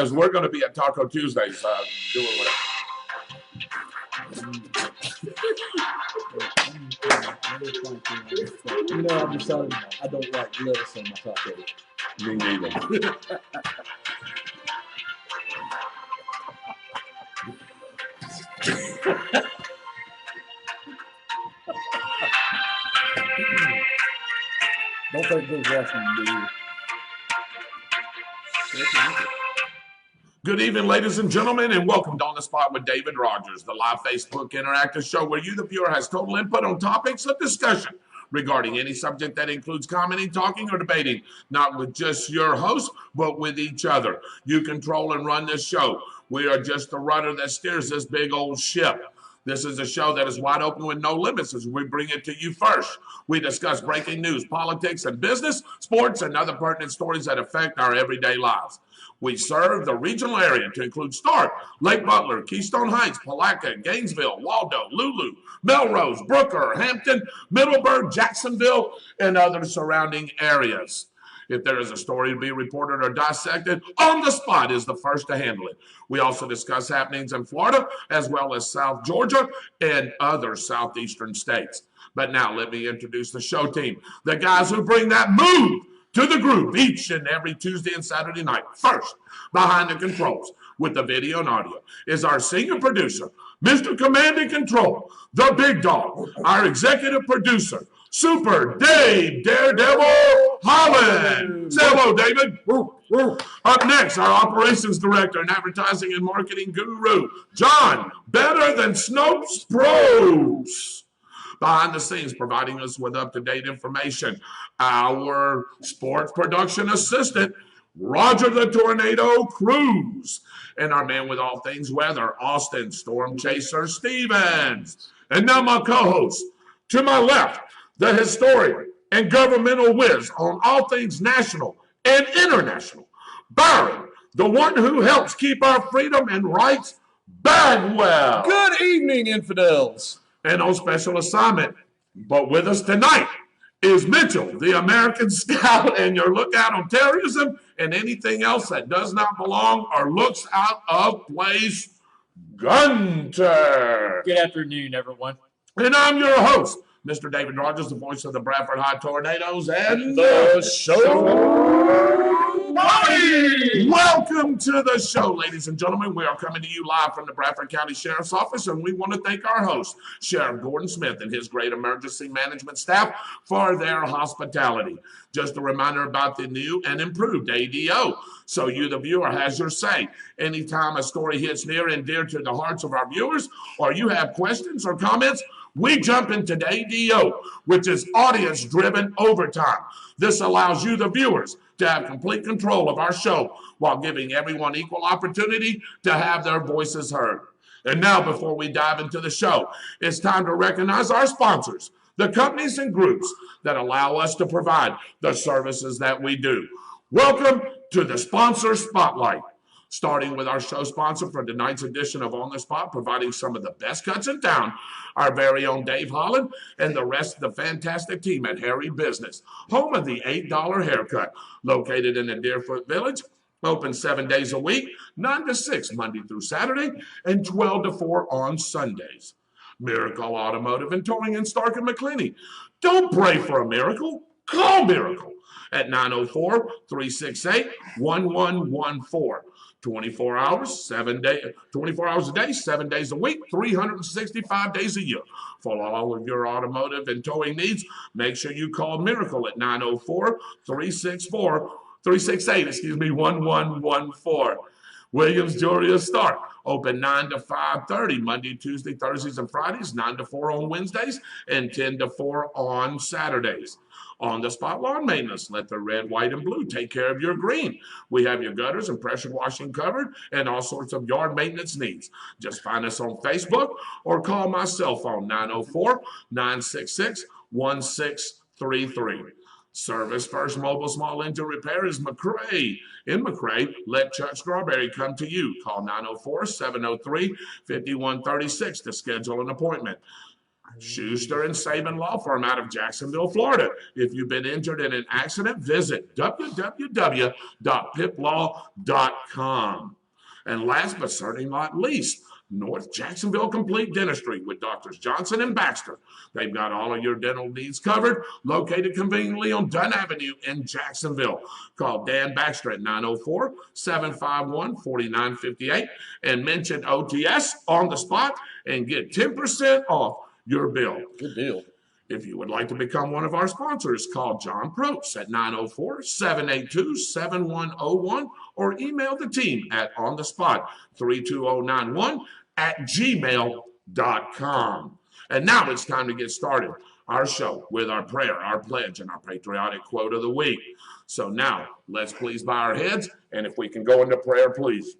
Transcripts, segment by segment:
Because we're going to be at Taco Tuesdays doing whatever. You know, I'm deciding I don't like lettuce on my taco. Me neither. Don't think those Washington do you. Good evening, ladies and gentlemen, and welcome to On the Spot with David Rodgers, the live Facebook interactive show where you, the viewer, has total input on topics of discussion regarding any subject that includes commenting, talking, or debating, not with just your host, but with each other. You control and run this show. We are just the rudder that steers this big old ship. This is a show that is wide open with no limits as we bring it to you first. We discuss breaking news, politics, and business, sports, and other pertinent stories that affect our everyday lives. We serve the regional area to include Stark, Lake Butler, Keystone Heights, Palatka, Gainesville, Waldo, Lulu, Melrose, Brooker, Hampton, Middleburg, Jacksonville, and other surrounding areas. If there is a story to be reported or dissected, On the Spot is the first to handle it. We also discuss happenings in Florida, as well as South Georgia and other southeastern states. But now let me introduce the show team, the guys who bring that move to the group each and every Tuesday and Saturday night. First, behind the controls with the video and audio is our senior producer, Mr. Command and Control, the big dog, our executive producer, Super Dave Daredevil Holland. Say hello, David. Up next, our operations director and advertising and marketing guru, John, better than Snopes Pros. Behind the scenes, providing us with up-to-date information, our sports production assistant, Roger the Tornado Cruz, and our man with all things weather, Austin Storm Chaser Stevens. And now my co-host, to my left, the historian and governmental whiz on all things national and international, Byron, the one who helps keep our freedom and rights Bagwell. Good evening, infidels. And on special assignment, but with us tonight, is Mitchell, the American Scout, and your lookout on terrorism and anything else that does not belong or looks out of place, Gunter. Good afternoon, everyone. And I'm your host, Mr. David Rodgers, the voice of the Bradford High Tornadoes and The show. Welcome to the show, ladies and gentlemen. We are coming to you live from the Bradford County Sheriff's Office, and we want to thank our host, Sheriff Gordon Smith, and his great emergency management staff for their hospitality. Just a reminder about the new and improved ADO, so you, the viewer, has your say. Anytime a story hits near and dear to the hearts of our viewers, or you have questions or comments, we jump into the ADO, which is audience-driven overtime. This allows you, the viewers, to have complete control of our show while giving everyone equal opportunity to have their voices heard. And now, before we dive into the show, it's time to recognize our sponsors, the companies and groups that allow us to provide the services that we do. Welcome to the Sponsor Spotlight. Starting with our show sponsor for tonight's edition of On the Spot, providing some of the best cuts in town, our very own Dave Holland and the rest of the fantastic team at Harry Business, home of the $8 haircut, located in the Deerfoot Village, open 7 days a week, 9 to 6 Monday through Saturday, and 12 to 4 on Sundays. Miracle Automotive and Towing in Stark and McClenny. Don't pray for a miracle, call Miracle at 904-368-1114. 24 hours a day, 7 days a week, 365 days a year. For all of your automotive and towing needs, make sure you call Miracle at 904-368-1114. Williams Jewelry of Stark, open 9 to 5:30, Monday, Tuesday, Thursdays, and Fridays, 9 to 4 on Wednesdays, and 10 to 4 on Saturdays. On the Spot Lawn Maintenance, let the red, white, and blue take care of your green. We have your gutters and pressure washing covered and all sorts of yard maintenance needs. Just find us on Facebook or call my cell phone, 904-966-1633. Service First Mobile Small Engine Repair is McCray. In McCray, let Chuck Strawberry come to you. Call 904-703-5136 to schedule an appointment. Schuster and Saban Law Firm out of Jacksonville, Florida. If you've been injured in an accident, visit www.piplaw.com. And last but certainly not least, North Jacksonville Complete Dentistry with Doctors Johnson and Baxter. They've got all of your dental needs covered, located conveniently on Dunn Avenue in Jacksonville. Call Dan Baxter at 904-751-4958 and mention OTS on the spot and get 10% off your bill. Good deal. If you would like to become one of our sponsors, call John Probst at 904-782-7101 or email the team at onthespot32091@gmail.com. And now it's time to get started our show with our prayer, our pledge, and our patriotic quote of the week. So now let's please bow our heads, and if we can go into prayer, please.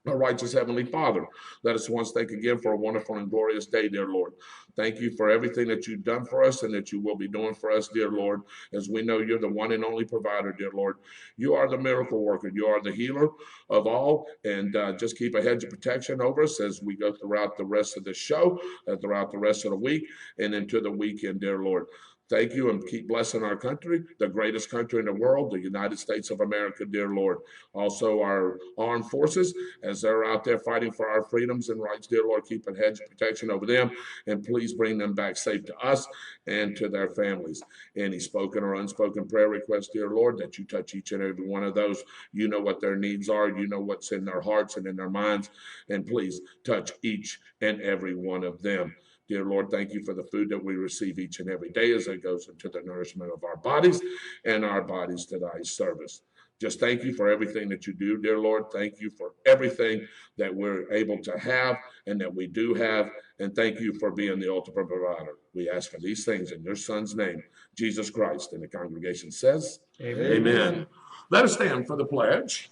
Our righteous Heavenly Father, let us once thank again for a wonderful and glorious day, dear Lord. Thank you for everything that you've done for us and that you will be doing for us, dear Lord, as we know you're the one and only provider, dear Lord. You are the miracle worker. You are the healer of all, and just keep a hedge of protection over us as we go throughout the rest of the show, throughout the rest of the week, and into the weekend, dear Lord. Thank you, and keep blessing our country, the greatest country in the world, the United States of America, dear Lord. Also, our armed forces, as they're out there fighting for our freedoms and rights, dear Lord, keep a hedge of protection over them, and please bring them back safe to us and to their families. Any spoken or unspoken prayer requests, dear Lord, that you touch each and every one of those. You know what their needs are. You know what's in their hearts and in their minds, and please touch each and every one of them. Dear Lord, thank you for the food that we receive each and every day as it goes into the nourishment of our bodies and our bodies to thy service. Just thank you for everything that you do, dear Lord. Thank you for everything that we're able to have and that we do have. And thank you for being the ultimate provider. We ask for these things in your Son's name, Jesus Christ. And the congregation says, Amen. Amen. Let us stand for the pledge.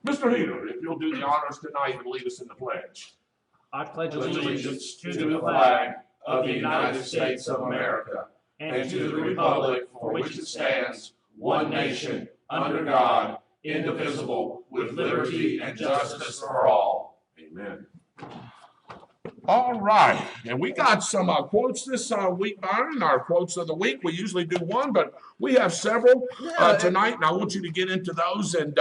Mr. Heater, if you'll do the honors tonight and lead us in the pledge. I pledge allegiance to the flag of the United States of America and to the republic for which it stands, one nation, under God, indivisible, with liberty and justice for all. Amen. All right, and we got some quotes this week, Byron. Our quotes of the week. We usually do one, but we have several tonight, and I want you to get into those and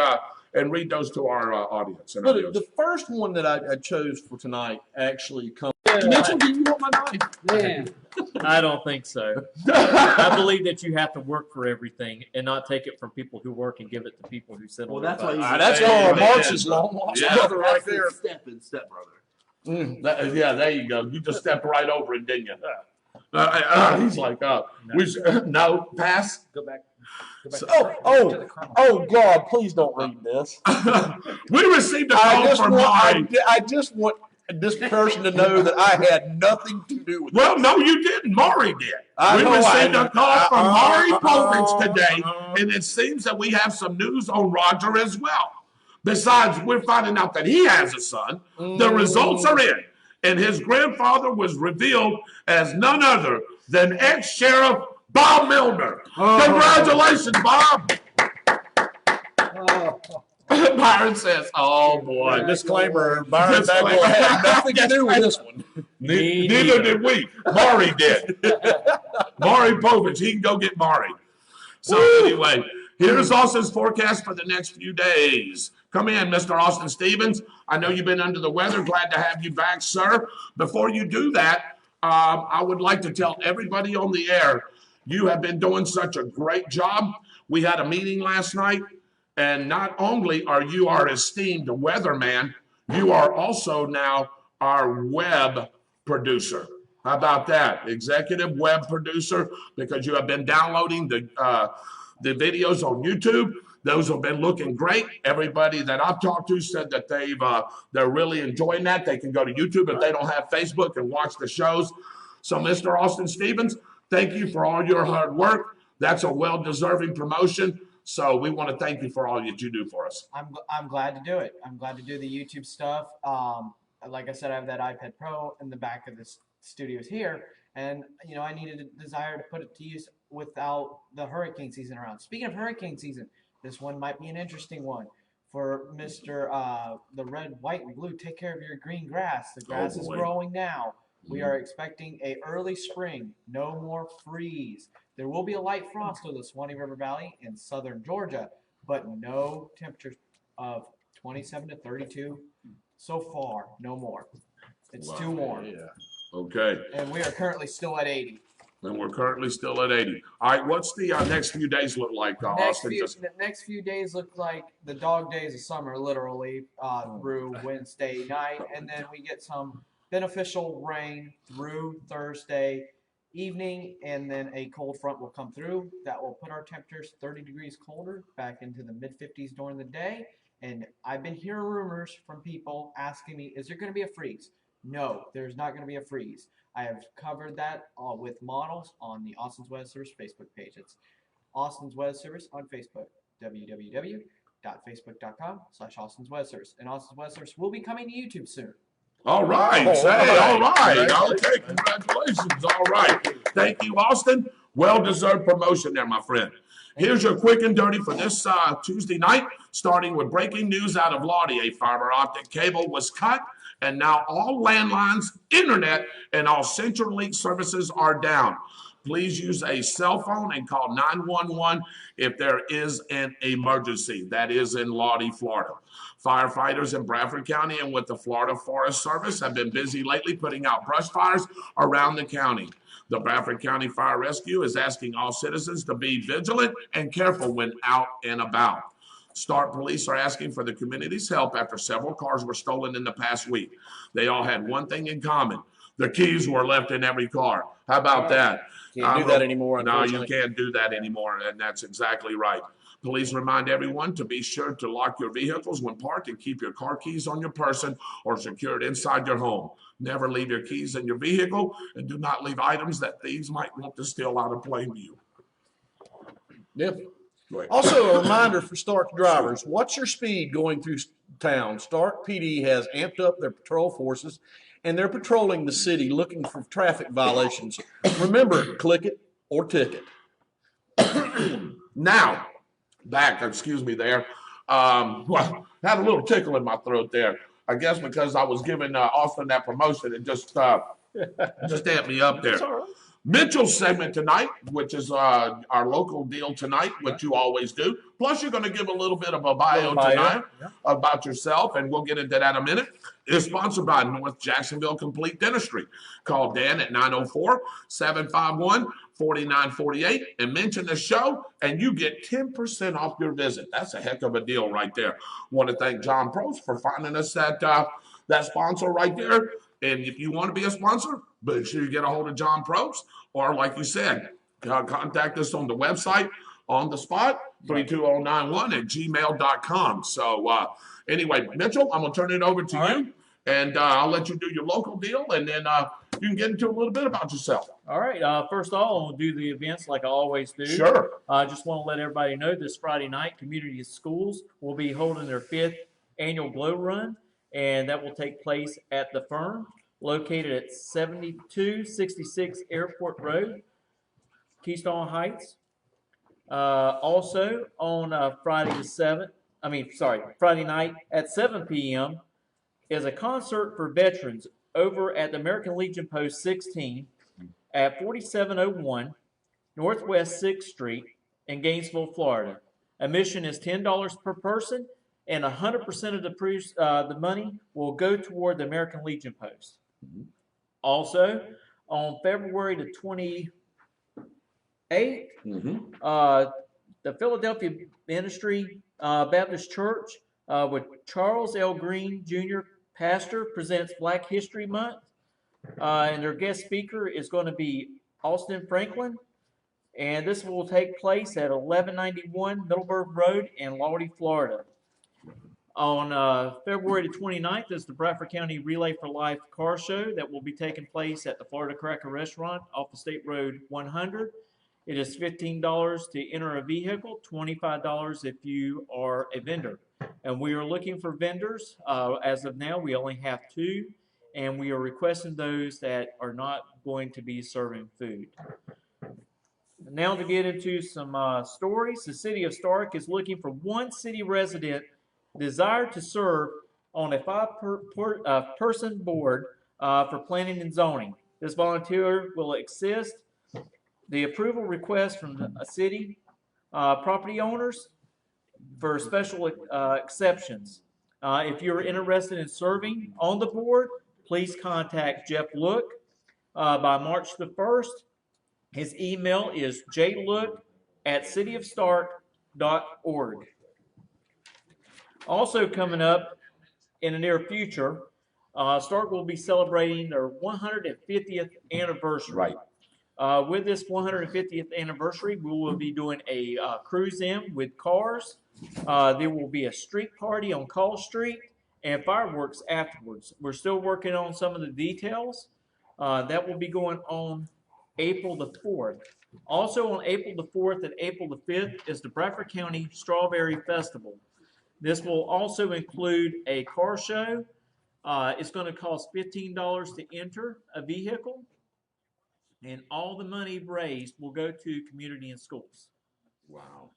read those to our audience. And But the first one that I chose for tonight actually comes. Mitchell, do you want my knife? Man, I don't think so. I believe that you have to work for everything and not take it from people who work and give it to people who sit on Well, that's why that's Karl Marx's long lost brother right there. Stepbrother. There you go. You just stepped right over it, didn't you? He's like, no, pass. Go back. Oh, God, please don't read this. We received a call from Mari. I just want this person to know that I had nothing to do with it. Well, no, you didn't. Mari did. We received a call from Mari Povich today, and it seems that we have some news on Roger as well. Besides, we're finding out that he has a son. The results are in, and his grandfather was revealed as none other than ex-sheriff Bob Milner. Congratulations, Bob. Byron says, oh, boy. Disclaimer, Byron Bagwell had nothing to do with this one. Neither did we. Mari did. Mari Povich, he can go get Mari. So anyway, here's Austin's forecast for the next few days. Come in, Mr. Austin Stevens. I know you've been under the weather. Glad to have you back, sir. Before you do that, I would like to tell everybody on the air, you have been doing such a great job. We had a meeting last night, and not only are you our esteemed weatherman, you are also now our web producer. How about that? Executive web producer, because you have been downloading the videos on YouTube. Those have been looking great. Everybody that I've talked to said that they're really enjoying that. They can go to YouTube if they don't have Facebook and watch the shows. So, Mr. Austin Stevens, thank you for all your hard work. That's a well-deserving promotion. So we want to thank you for all that you do for us. I'm glad to do it. I'm glad to do the YouTube stuff. Like I said, I have that iPad Pro in the back of the studios here, and I needed a desire to put it to use without the hurricane season around. Speaking of hurricane season, this one might be an interesting one for Mr. The red, white, and blue. Take care of your green grass. The grass is growing now. We are expecting a early spring, no more freeze. There will be a light frost over the Swanee River Valley in southern Georgia, but no temperatures of 27 to 32 so far, no more. It's Wow. too warm. Yeah. Okay. And we are currently still at 80. And we're currently still at 80. All right, what's the next few days look like, Austin? The next few days look like the dog days of summer, literally, through Wednesday night. And then we get some beneficial rain through Thursday evening. And then a cold front will come through that will put our temperatures 30 degrees colder back into the mid 50s during the day. And I've been hearing rumors from people asking me, is there going to be a freeze? No, there's not going to be a freeze. I have covered that with models on the Austin's Weather Service Facebook page. It's Austin's Weather Service on Facebook, www.facebook.com/Austin's Weather Service. And Austin's Weather Service will be coming to YouTube soon. All right. All Say, all right. right. Okay, congratulations. All right. Thank you, Austin. Well-deserved promotion there, my friend. Here's your quick and dirty for this Tuesday night, starting with breaking news out of Lottie. A fiber optic cable was cut, and now all landlines, internet, and all CenturyLink services are down. Please use a cell phone and call 911 if there is an emergency. That is in Lottie, Florida. Firefighters in Bradford County and with the Florida Forest Service have been busy lately putting out brush fires around the county. The Bradford County Fire Rescue is asking all citizens to be vigilant and careful when out and about. Stark police are asking for the community's help after several cars were stolen in the past week. They all had one thing in common. The keys were left in every car. How about that? Can't do that anymore, No, you unfortunately. can't do that anymore, and that's exactly right. Police remind everyone to be sure to lock your vehicles when parked and keep your car keys on your person or secured inside your home. Never leave your keys in your vehicle, and do not leave items that thieves might want to steal out of plain view. Yep. Go ahead. Also, a reminder for Stark drivers, watch your speed going through town. Stark PD has amped up their patrol forces, and they're patrolling the city looking for traffic violations. Remember, click it or ticket. Now, back, excuse me there. Well, had a little tickle in my throat there. I guess because I was giving Austin that promotion, it just amped me up there. Mitchell's segment tonight, which is our local deal tonight, which you always do. Plus, you're going to give a little bit of a bio tonight about yourself, and we'll get into that in a minute. It's sponsored by North Jacksonville Complete Dentistry. Call Dan at 904-751-4948 and mention the show, and you get 10% off your visit. That's a heck of a deal right there. Want to thank John Probst for finding us that sponsor right there. And if you want to be a sponsor, make sure you get a hold of John Probst, or like you said, contact us on the website on the spot, 32091@gmail.com. So anyway, Mitchell, I'm going to turn it over to you, and I'll let you do your local deal, and then you can get into a little bit about yourself. All right. First of all, I'll do the events like I always do. Sure. I just want to let everybody know this Friday night, community schools will be holding their 5th annual Glow Run, and that will take place at the Firm, located at 7266 Airport Road, Keystone Heights. Also on Friday night at 7 p.m. is a concert for veterans over at the American Legion Post 16 at 4701 Northwest 6th Street in Gainesville, Florida. Admission is $10 per person, and 100% of the money will go toward the American Legion Post. Also, on February the 28th, the Philadelphia Ministry Baptist Church with Charles L. Green Jr., pastor, presents Black History Month. And their guest speaker is going to be Austin Franklin. And this will take place at 1191 Middleburg Road in Lottie, Florida. On February the 29th is the Bradford County Relay for Life car show that will be taking place at the Florida Cracker Restaurant off of State Road 100. It is $15 to enter a vehicle, $25 if you are a vendor. And we are looking for vendors. As of now, we only have 2, and we are requesting those that are not going to be serving food. Now to get into some stories. The city of Stark is looking for one city resident desired to serve on a 5-person board for planning and zoning. This volunteer will assist the approval request from the city property owners for special exceptions. If you're interested in serving on the board, please contact Jeff Look by March the 1st. His email is jlook@cityofstark.org. Also coming up in the near future, Stark will be celebrating their 150th anniversary. Right. With this 150th anniversary, we will be doing a cruise in with cars. There will be a street party on Call Street and fireworks afterwards. We're still working on some of the details. That will be going on April the 4th. Also on April the 4th and April the 5th is the Bradford County Strawberry Festival. This will also include a car show. It's going to cost $15 to enter a vehicle, and all the money raised will go to community and schools. Wow.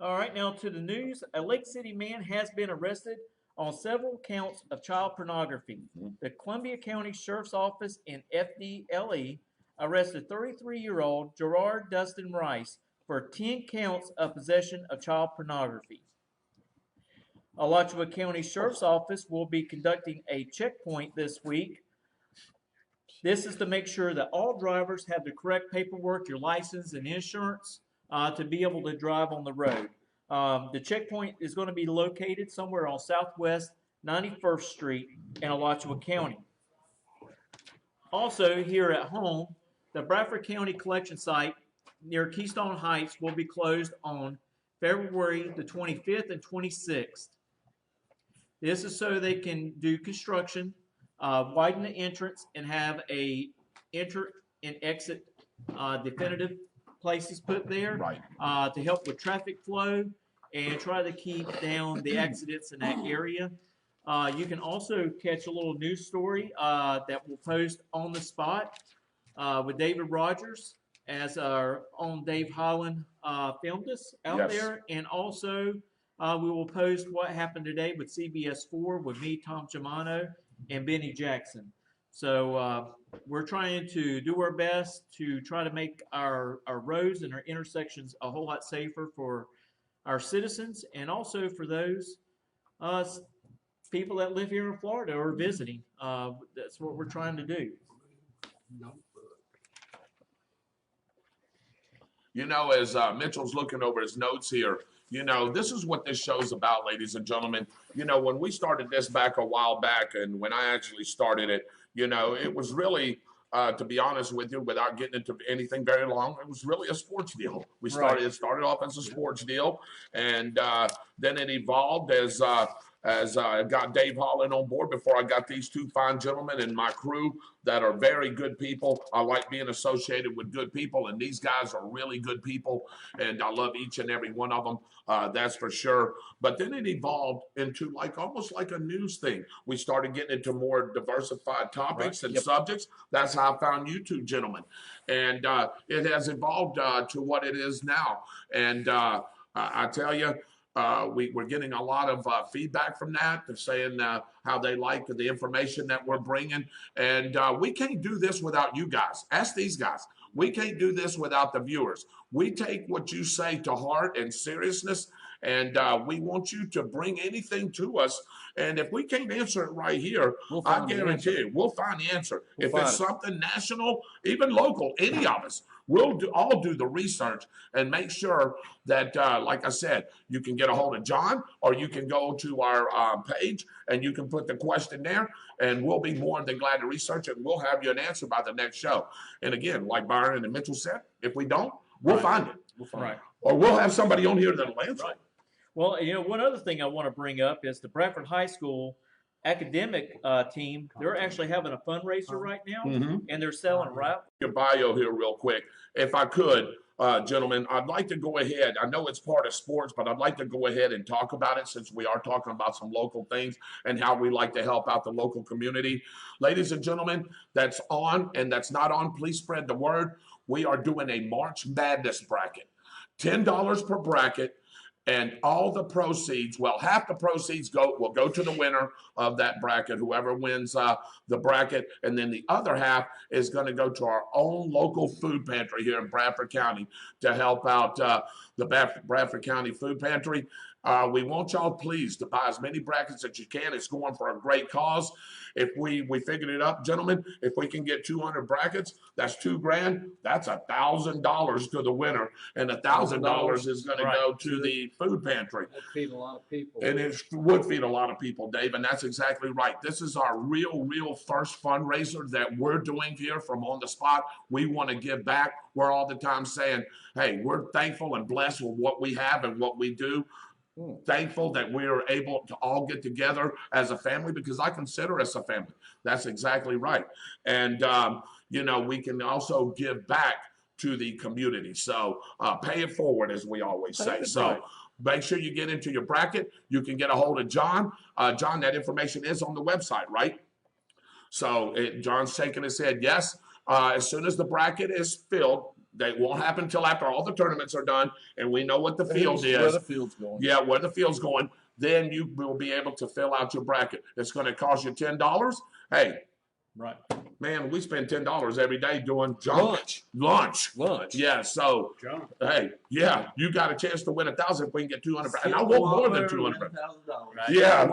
All right, now to the news. A Lake City man has been arrested on several counts of child pornography. The Columbia County Sheriff's Office and FDLE arrested 33-year-old Gerard Dustin Rice for 10 counts of possession of child pornography. Alachua County Sheriff's Office will be conducting a checkpoint this week. This is to make sure that all drivers have the correct paperwork, your license and insurance, to be able to drive on the road. The checkpoint is going to be located somewhere on Southwest 91st Street in Alachua County. Also, here at home, the Bradford County Collection Site near Keystone Heights will be closed on February the 25th and 26th. This is so they can do construction, widen the entrance, and have a enter and exit definitive places put there, Right. To help with traffic flow and try to keep down the accidents in that area. You can also catch a little news story that we'll post on the spot with David Rodgers, as our own Dave Holland filmed us out Yes. there. And also we will post what happened today with CBS 4 with me, Tom Germano, and Benny Jackson. So we're trying to do our best to try to make our roads and our intersections a whole lot safer for our citizens, and also for those people that live here in Florida or visiting. That's what we're trying to do. You know, as Mitchell's looking over his notes here, you know, this is what this show's about, ladies and gentlemen. You know, when we started this back a while back, and when I actually started it, you know, it was really, to be honest with you, without getting into anything very long, it was really a sports deal. It started off as a sports deal, and then it evolved as I got Dave Holland on board before I got these two fine gentlemen and my crew that are very good people. I like being associated with good people, and these guys are really good people, and I love each and every one of them, that's for sure. But then it evolved into almost like a news thing. We started getting into more diversified topics and subjects. That's how I found you two gentlemen. And it has evolved to what it is now. And I tell you, we're getting a lot of feedback from that. They're saying how they like the information that we're bringing. And we can't do this without you guys. Ask these guys. We can't do this without the viewers. We take what you say to heart and seriousness, and we want you to bring anything to us. And if we can't answer it right here, I guarantee you, we'll find the answer. If it's something national, even local, any of us, we'll all do the research and make sure that, like I said, you can get a hold of John, or you can go to our page and you can put the question there, and we'll be more than glad to research it, and we'll have you an answer by the next show. And again, like Byron and Mitchell said, if we don't, we'll find it. Or we'll have somebody on here that'll answer it. Well, you know, one other thing I want to bring up is the Bradford High School academic team. They're actually having a fundraiser right now, and they're selling your bio here real quick. If I could, gentlemen, I'd like to go ahead. I know it's part of sports, but I'd like to go ahead and talk about it, since we are talking about some local things and how we like to help out the local community. Ladies and gentlemen, that's on and that's not on, please spread the word. We are doing a March Madness bracket. $10 per bracket. And all the proceeds, well, half the proceeds will go to the winner of that bracket, whoever wins the bracket, and then the other half is going to go to our own local food pantry here in Bradford County to help out the Bradford County Food Pantry. We want y'all please to buy as many brackets as you can. It's going for a great cause. If we figured it up, gentlemen, if we can get 200 brackets, that's $2,000. That's $1,000 to the winner, and $1,000 is going to go to the food pantry. That'd feed a lot of people. And it would feed a lot of people, Dave, and that's exactly right. This is our real first fundraiser that we're doing here from On the Spot. We want to give back. We're all the time saying, hey, we're thankful and blessed with what we have and what we do. Thankful that we are able to all get together as a family, because I consider us a family. That's exactly right. And, we can also give back to the community. So pay it forward, as we always say. So make sure you get into your bracket. You can get a hold of John. John, that information is on the website, right? So John's shaking his head yes. As soon as the bracket is filled, that won't happen until after all the tournaments are done and we know what the field is. Where the field's going. Yeah, where the field's going. Then you will be able to fill out your bracket. It's going to cost you $10. Hey, Right. man, we spend $10 every day doing Lunch. Lunch. Yeah, so John. hey, yeah, you got a chance to win 1,000 if we can get 200. And I want more than 200. Yeah.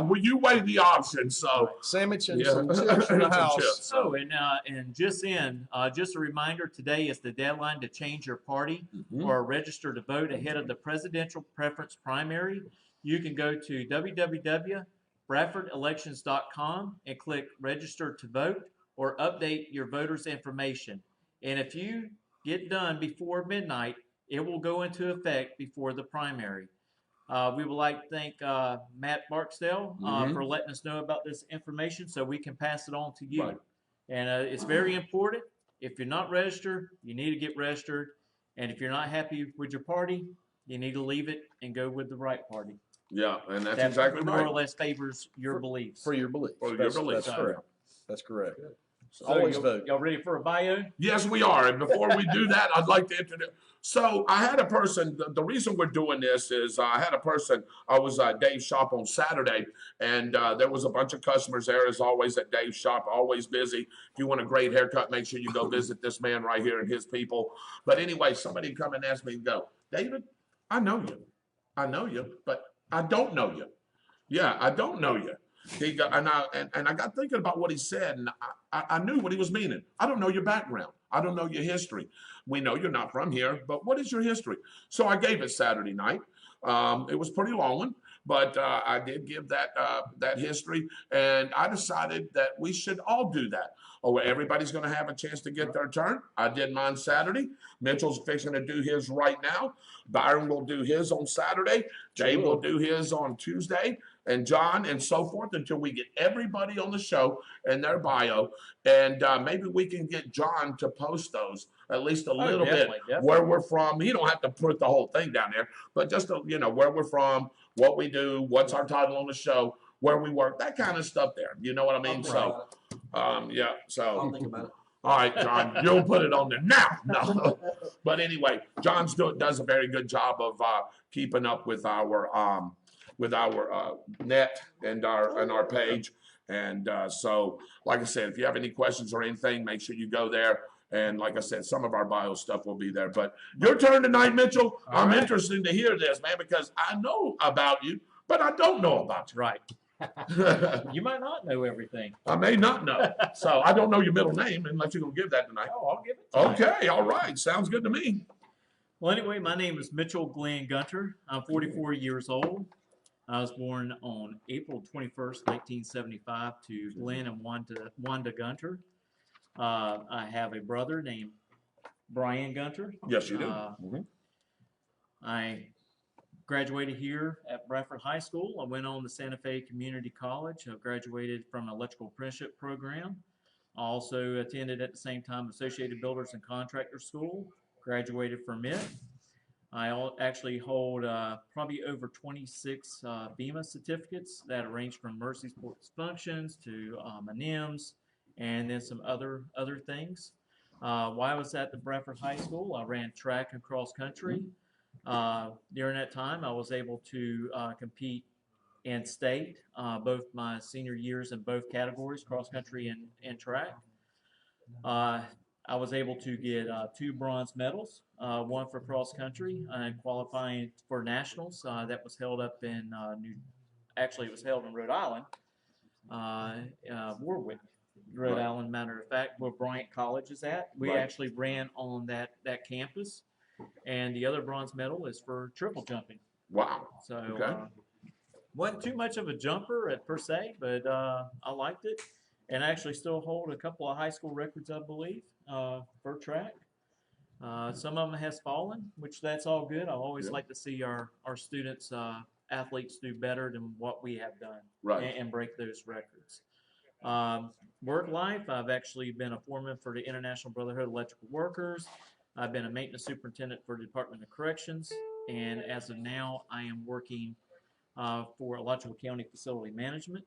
Well, you weigh the option. So Sandwich and some chips in the house. So, and just a reminder, today is the deadline to change your party or register to vote ahead of the presidential preference primary. You can go to www.bradfordelections.com and click register to vote or update your voters' information. And if you get done before midnight, it will go into effect before the primary. We would like to thank Matt Barksdale for letting us know about this information so we can pass it on to you. Right. And it's very important. If you're not registered, you need to get registered. And if you're not happy with your party, you need to leave it and go with the right party. yeah, and that's That exactly more right. or less favors your beliefs. For your beliefs. For your That's beliefs. correct. That's correct. So Always y'all- vote. Y'all ready for a bio? Yes, we are. And before we do that, I'd like to introduce. So I had a person. The reason we're doing this is I had a person. I was at Dave's shop on Saturday, and there was a bunch of customers there, as always, at Dave's shop. Always busy. If you want a great haircut, make sure you go visit this man right here and his people. But anyway, somebody come and ask me, go, David, I know you, but I don't know you. Yeah, I don't know you. He got, and I got thinking about what he said, and I knew what he was meaning. I don't know your background. I don't know your history. We know you're not from here, but what is your history? So I gave it Saturday night. It was a pretty long one, but I did give that history, and I decided that we should all do that. Oh, everybody's going to have a chance to get their turn. I did mine Saturday. Mitchell's fixing to do his right now. Byron will do his on Saturday. Jay will do his on Tuesday, and John, and so forth, until we get everybody on the show and their bio. And maybe we can get John to post those at least a little bit, definitely. where we're from. You don't have to put the whole thing down there, but just where we're from, what we do, what's our title on the show, where we work, that kind of stuff there. You know what I mean? So, yeah. So, I'll think about it. all right, John, you'll put it on there now. No, but anyway, John does a very good job of keeping up with our net and our page. And so, like I said, if you have any questions or anything, make sure you go there. And like I said, some of our bio stuff will be there. But your turn tonight, Mitchell. I'm interested to hear this, man, because I know about you, but I don't know about you. Right. You might not know everything. I may not know. So I don't know your middle name unless you're going to give that tonight. Oh, I'll give it to you. Okay, all right. Sounds good to me. Well, anyway, my name is Mitchell Glenn Gunter. I'm 44 years old. I was born on April 21st, 1975 to Glenn and Wanda Gunter. I have a brother named Brian Gunter. Yes, you do. I graduated here at Bradford High School. I went on to Santa Fe Community College. I graduated from an electrical apprenticeship program. I also attended at the same time Associated Builders and Contractors School. Graduated from it. I actually hold probably over 26 BEMA certificates that range from Mercy Sports Functions to NIMS, and then some other things. While I was at the Bradford High School, I ran track and cross country. During that time, I was able to compete in state, both my senior years in both categories, cross country and track. I was able to get 2 bronze medals, one for cross country and qualifying for nationals. That was held up in actually it was held in Rhode Island, Warwick, Rhode Right. Island, matter of fact, where Bryant College is at. We Right. actually ran on that campus, and the other bronze medal is for triple jumping. Wow. So Okay. wasn't too much of a jumper per se, but I liked it, and I actually still hold a couple of high school records, I believe, for track. Some of them has fallen, which that's all good. I always Yeah. like to see our students, athletes do better than what we have done, Right. and break those records. Work life, I've actually been a foreman for the International Brotherhood of Electrical Workers. I've been a maintenance superintendent for the Department of Corrections, and as of now, I am working for Electrical County Facility Management.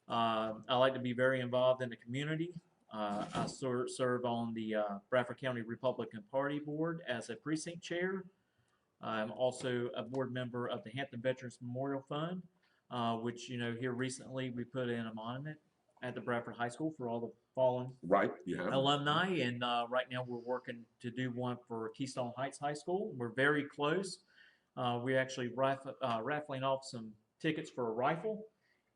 I like to be very involved in the community. I serve on the Bradford County Republican Party Board as a precinct chair. I'm also a board member of the Hampton Veterans Memorial Fund, which, here recently we put in a monument at the Bradford High School for all the fallen Right. Yeah. alumni, and right now we're working to do one for Keystone Heights High School. We're very close. We're actually raffling off some tickets for a rifle,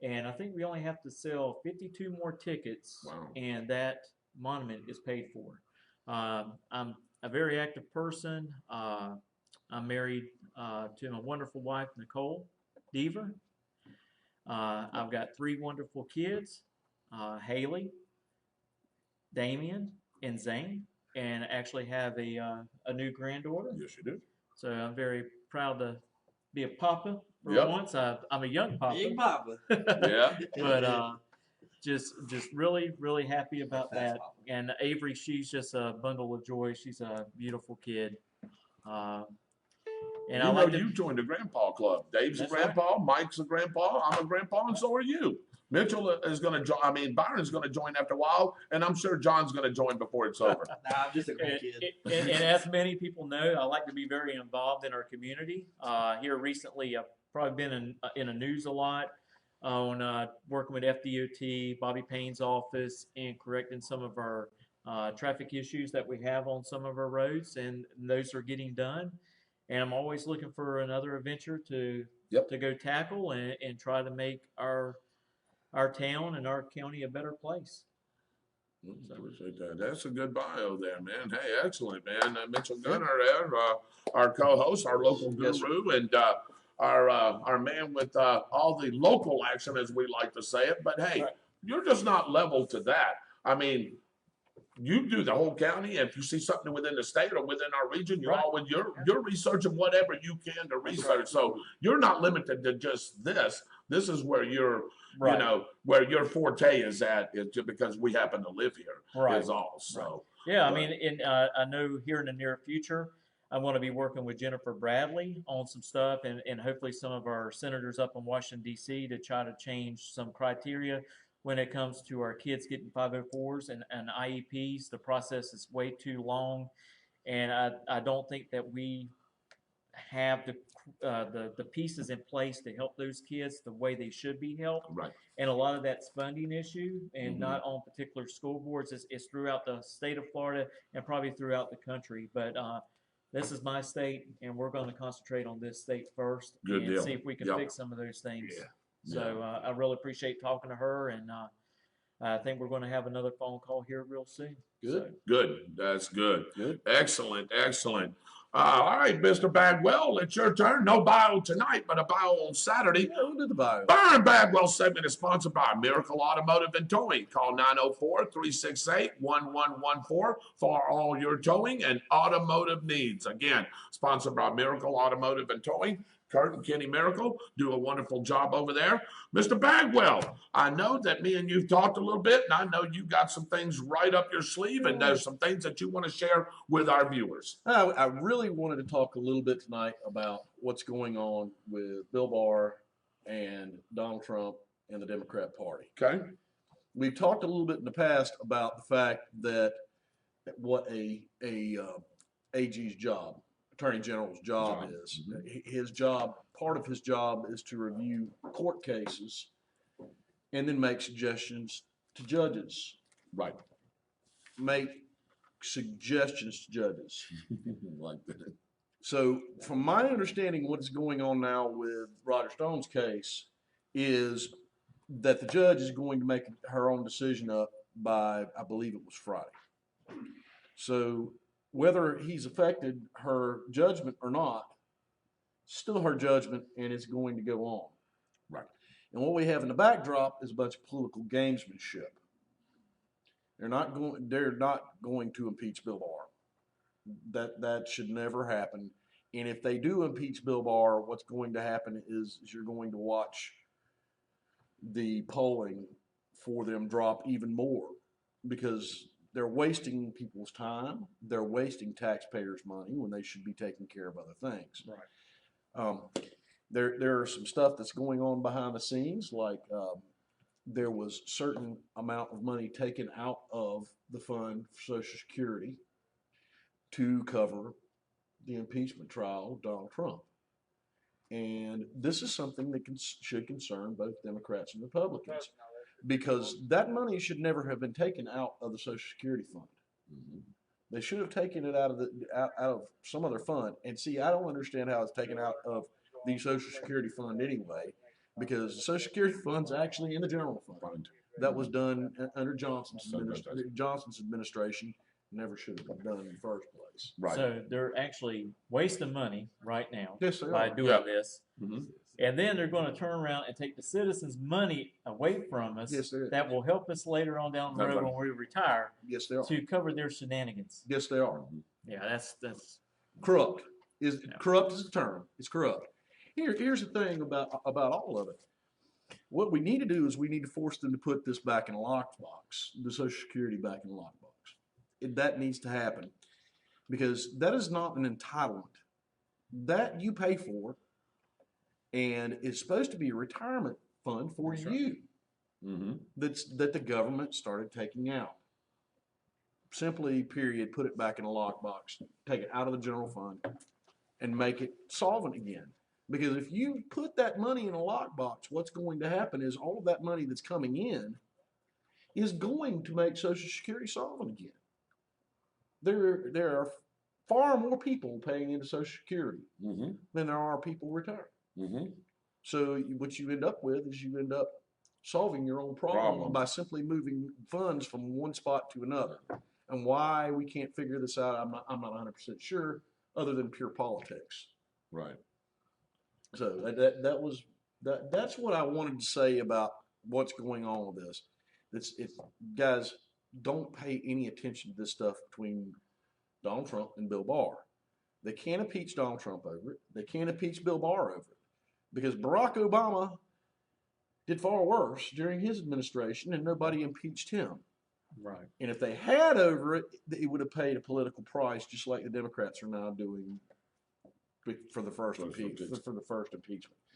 and I think we only have to sell 52 more tickets, Wow. and that monument is paid for. I'm a very active person. I'm married to my wonderful wife, Nicole Deaver. I've got 3 wonderful kids, Haley, Damien, and Zane, and actually have a new granddaughter. Yes, you do. So I'm very proud to be a papa for Yep. once. I'm a young papa. Big Papa. Yeah. But just really, really happy about that. And Avery, she's just a bundle of joy. She's a beautiful kid. And I like to, you joined the grandpa club. Dave's a That's right. grandpa, Mike's a grandpa, I'm a grandpa, and so are you. Mitchell is going to join. I mean, Byron's going to join after a while, and I'm sure John's going to join before it's over. Nah, I'm just a cool kid. and as many people know, I like to be very involved in our community. Here recently, I've probably been in the news a lot on working with FDOT, Bobby Payne's office, and correcting some of our traffic issues that we have on some of our roads, and those are getting done. And I'm always looking for another adventure to go tackle and try to make our town and our county a better place. Appreciate that. That's a good bio there, man. Hey, excellent, man. Mitchell Gunner there, our co-host, our local guru, and our man with all the local action, as we like to say it. But hey, you're just not level to that. I mean, you do the whole county. If you see something within the state or within our region, you're researching whatever you can to research. So you're not limited to just this. This is where you're, where your forte is at, is just because we happen to live here. Is all. So yeah, I mean, I know here in the near future, I want to be working with Jennifer Bradley on some stuff, and hopefully some of our senators up in Washington D.C. to try to change some criteria. When it comes to our kids getting 504s and IEPs, the process is way too long, and I don't think that we have the pieces in place to help those kids the way they should be helped. Right. And a lot of that's funding issue, and not on particular school boards. It's throughout the state of Florida and probably throughout the country. But this is my state, and we're going to concentrate on this state first and see if we can fix some of those things. Yeah. So I really appreciate talking to her, and I think we're going to have another phone call here real soon. Good. That's good. Excellent. All right, Mr. Bagwell, it's your turn. No bio tonight, but a bio on Saturday. Yeah, we'll do the bio. Byron Bagwell segment is sponsored by Miracle Automotive and Towing. Call 904-368-1114 for all your towing and automotive needs. Again, sponsored by Miracle Automotive and Towing. Kurt and Kenny Miracle do a wonderful job over there. Mr. Bagwell, I know that me and you've talked a little bit, and I know you got some things right up your sleeve, and there's some things that you want to share with our viewers. I really wanted to talk a little bit tonight about what's going on with Bill Barr and Donald Trump and the Democrat Party. Okay. We've talked a little bit in the past about the fact that what a AG's job. Attorney General's job is. His job, part of his job is to review court cases and then make suggestions to judges. Right. Make suggestions to judges. Like that. So, from my understanding, what's going on now with Roger Stone's case is that the judge is going to make her own decision up by, I believe it was Friday. So, whether he's affected her judgment or not, still her judgment, and it's going to go on. Right. And what we have in the backdrop is a bunch of political gamesmanship. They're not going to impeach Bill Barr. That should never happen. And if they do impeach Bill Barr, what's going to happen is you're going to watch the polling for them drop even more, because they're wasting people's time. They're wasting taxpayers' money when they should be taking care of other things. Right. There are some stuff that's going on behind the scenes, like there was certain amount of money taken out of the fund for Social Security to cover the impeachment trial of Donald Trump. And this is something that should concern both Democrats and Republicans, because that money should never have been taken out of the Social Security fund. Mm-hmm. They should have taken it out of some other fund. And see, I don't understand how it's taken out of the Social Security fund anyway, because the Social Security fund's actually in the general fund. That was done under Johnson's administration. Never should have been done in the first place. Right. So they're actually wasting money right now Yes, they by are. doing Yeah. this. Mm-hmm. And then they're going to turn around and take the citizens' money away from us. Yes, they are. That will help us later on down the That's road right. when we retire Yes, they are. to cover their shenanigans. Yes, they are. Yeah, that's Corrupt corrupt is the term. It's corrupt. Here's the thing about all of it. What we need to do is we need to force them to put this back in a lockbox, the Social Security back in a lockbox. That needs to happen, because that is not an entitlement. That you pay for, and it's supposed to be a retirement fund for That's right. you. Mm-hmm. That the government started taking out. Simply, period, put it back in a lockbox, take it out of the general fund, and make it solvent again. Because if you put that money in a lockbox, what's going to happen is all of that money that's coming in is going to make Social Security solvent again. There are far more people paying into Social Security Mm-hmm. than there are people retiring. Mm-hmm. So what you end up with is you end up solving your own problem by simply moving funds from one spot to another. And why we can't figure this out, I'm not 100% sure, other than pure politics. Right. So that's what I wanted to say about what's going on with this. Guys, don't pay any attention to this stuff between Donald Trump and Bill Barr. They can't impeach Donald Trump over it. They can't impeach Bill Barr over it, because Barack Obama did far worse during his administration and nobody impeached him. right. And if they had over it, it would have paid a political price, just like the Democrats are now doing for the first impeachment.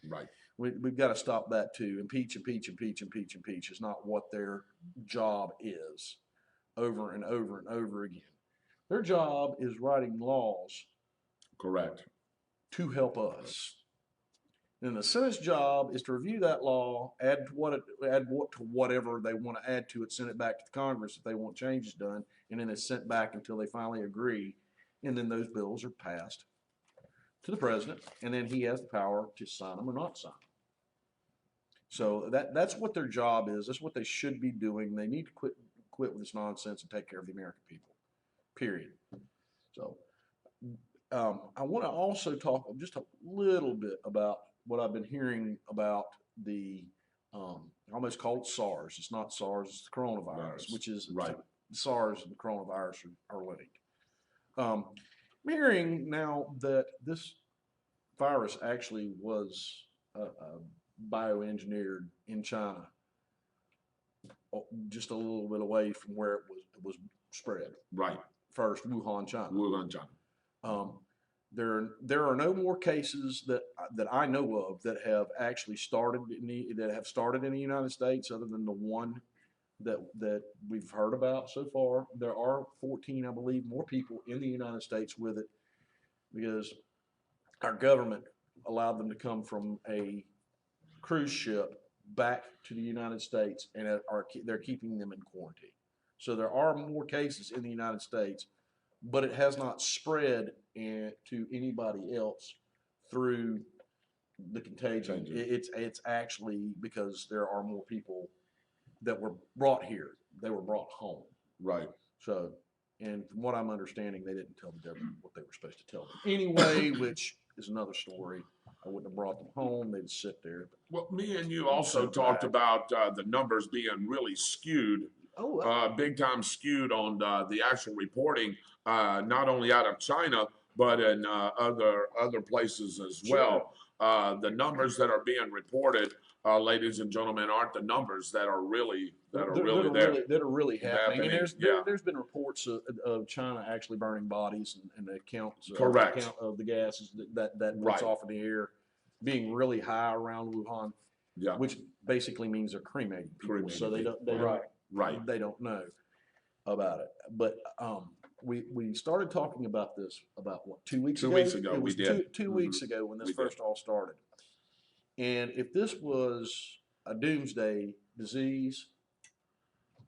Right. We've got to stop that too. Impeach is not what their job is, over and over and over again. Their job is writing laws Correct. to help us. And the Senate's job is to review that law, add to whatever they want to add to it, send it back to the Congress if they want changes done, and then it's sent back until they finally agree. And then those bills are passed to the president, and then he has the power to sign them or not sign them. So that's what their job is. That's what they should be doing. They need to quit with this nonsense and take care of the American people, period. So I want to also talk just a little bit about what I've been hearing about the I almost call it SARS. It's not SARS, it's the coronavirus, Virus. which is Right. SARS and the coronavirus are linked. I'm hearing now that this virus actually was bioengineered in China, just a little bit away from where it was spread. Right. First, Wuhan, China. Wuhan, China. There are no more cases that I know of that have actually started in the United States, other than the one that we've heard about so far. There are 14, I believe, more people in the United States with it. because our government allowed them to come from a cruise ship back to the United States, and they're keeping them in quarantine. So there are more cases in the United States, but it has not spread to anybody else through the contagion. It's actually because there are more people that were brought here. They were brought home. Right. So, and from what I'm understanding, they didn't tell the government what they were supposed to tell them anyway, which is another story. I wouldn't have brought them home. They'd sit there. Well, me and you also talked about the numbers being really skewed. Big time skewed on the actual reporting, not only out of China, but in other places as well. The numbers that are being reported, ladies and gentlemen, aren't the numbers that are really there. That are really happening. And there's been reports of China actually burning bodies and the accounts Correct. of the gases that puts off in the air being really high around Wuhan. Yeah. Which basically means they're cremating people, so they don't know about it. But we started talking about this about what 2 weeks ago. 2 weeks ago, it was we did. 2 weeks ago when this first all started. And if this was a doomsday disease,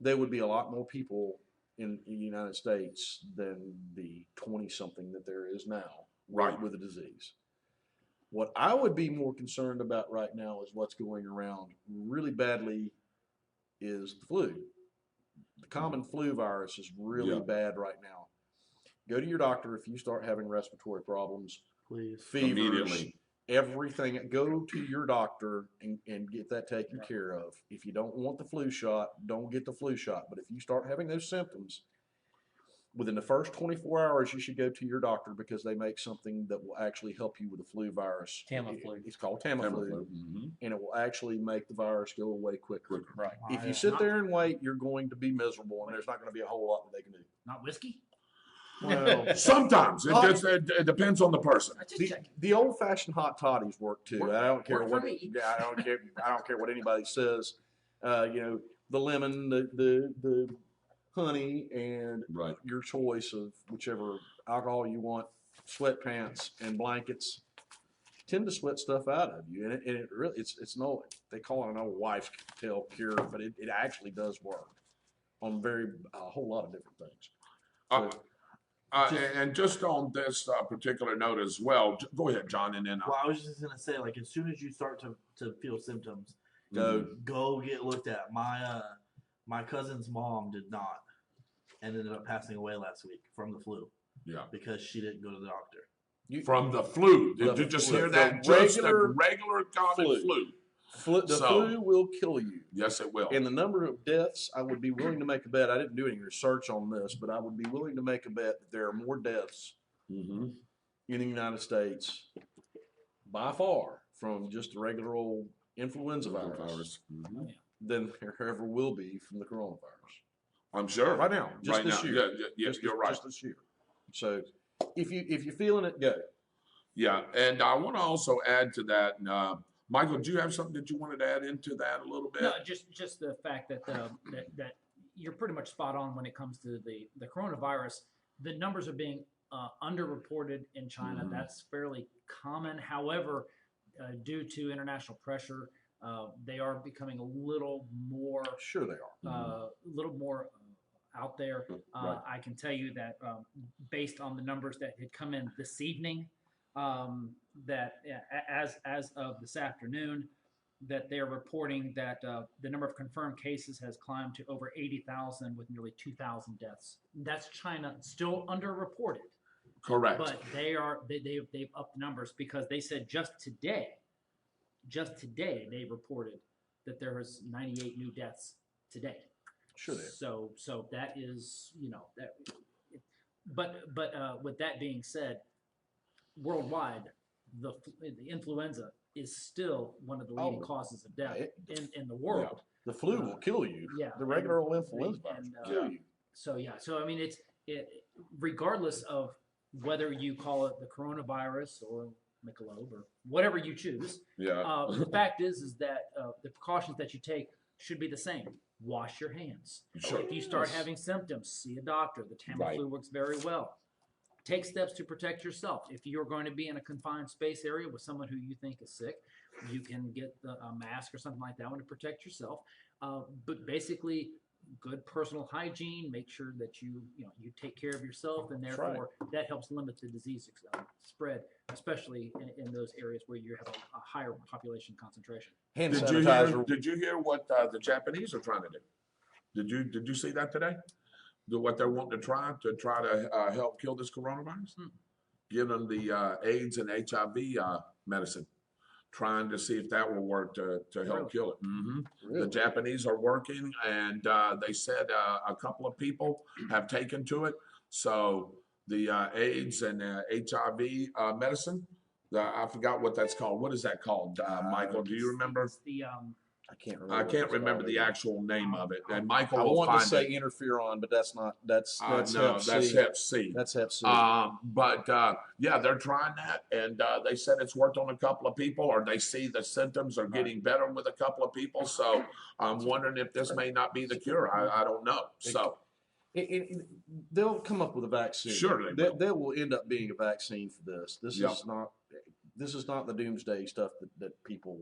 there would be a lot more people in the United States than the 20-something that there is now with the disease. What I would be more concerned about right now is what's going around really badly is the flu. The common flu virus is really bad right now. Go to your doctor if you start having respiratory problems, Please. fevers, Immediately. everything. Go to your doctor and get that taken care of. If you don't want the flu shot, don't get the flu shot. But if you start having those symptoms, within the first 24 hours, you should go to your doctor because they make something that will actually help you with the flu virus. Tamiflu. It's called Tamiflu, Mm-hmm. and it will actually make the virus go away quicker. Right. If you sit there and wait, you're going to be miserable, and there's not going to be a whole lot that they can do. Not whiskey? Well, Sometimes it depends on the person. the old-fashioned hot toddies work too. I don't care Work what. for me. Yeah, I don't care what anybody says. The lemon, the honey, and your choice of whichever alcohol you want, sweatpants and blankets tend to sweat stuff out of you, and it really it's no, they call it an old wife's tale cure, but it actually does work on a whole lot of different things. So, And just on this particular note as well, go ahead, John, and then Well, I was just gonna say, like, as soon as you start to feel symptoms, go get looked at. My cousin's mom did not, and ended up passing away last week from the flu. Yeah. Because she didn't go to the doctor. From the flu. Did you just hear that? Just a regular common flu. The flu will kill you. Yes, it will. And the number of deaths, I would be willing to make a bet. I didn't do any research on this, but I would be willing to make a bet that there are more deaths in the United States by far from just the regular old influenza virus than there ever will be from the coronavirus. I'm sure. Right now, just this year. Yeah, you're right. Just this year. So if you're feeling it, go. Yeah, and I want to also add to that. Michael, do you have something that you wanted to add into that a little bit? No, just the fact that that you're pretty much spot on when it comes to the coronavirus. The numbers are being underreported in China. That's fairly common. However, due to international pressure, they are becoming a little more. Sure, they are. A little more out there. I can tell you that based on the numbers that had come in this evening. That as of this afternoon, that they're reporting that the number of confirmed cases has climbed to over 80,000 with nearly 2,000 deaths. That's China, still underreported. Correct. But they've upped the numbers because they said just today they reported that there was 98 new deaths today. Sure. So that is that. But with that being said, worldwide, the influenza is still one of the leading causes of death in the world. Yeah. The flu will kill you. Yeah, the regular old influenza virus will kill you. So I mean, it's regardless of whether you call it the coronavirus or Michelob or whatever you choose. Yeah. The fact is that the precautions that you take should be the same. Wash your hands. Sure. If you start having symptoms, see a doctor. The Tamiflu works very well. take steps to protect yourself. If you're going to be in a confined space area with someone who you think is sick, you can get a mask or something like that one to protect yourself. But basically, good personal hygiene. Make sure that you take care of yourself, and That's therefore that helps limit the disease spread, especially in those areas where you have a higher population concentration. Hand Did sanitizer. did you hear what the Japanese are trying to do? Did you see that today? What they're wanting to try to help kill this coronavirus? Give them the AIDS and HIV medicine, trying to see if that will work to help kill it. Really? The Japanese are working, and they said a couple of people have taken to it. So the AIDS and HIV medicine, I forgot what that's called. What is that called, Michael? Do you remember? It's the I can't remember. I what can't it's remember called the either. actual name of it, and Michael I will want to find say it. interferon, but that's not. That's No, Hep that's C. Hep C. That's Hep C. But yeah, they're trying that, and they said it's worked on a couple of people, or they see the symptoms are getting better with a couple of people. So I'm wondering if this may not be the cure. I don't know. So They'll come up with a vaccine. Sure they will. They will end up being a vaccine for this. This Yep. is not. This is not the doomsday stuff that people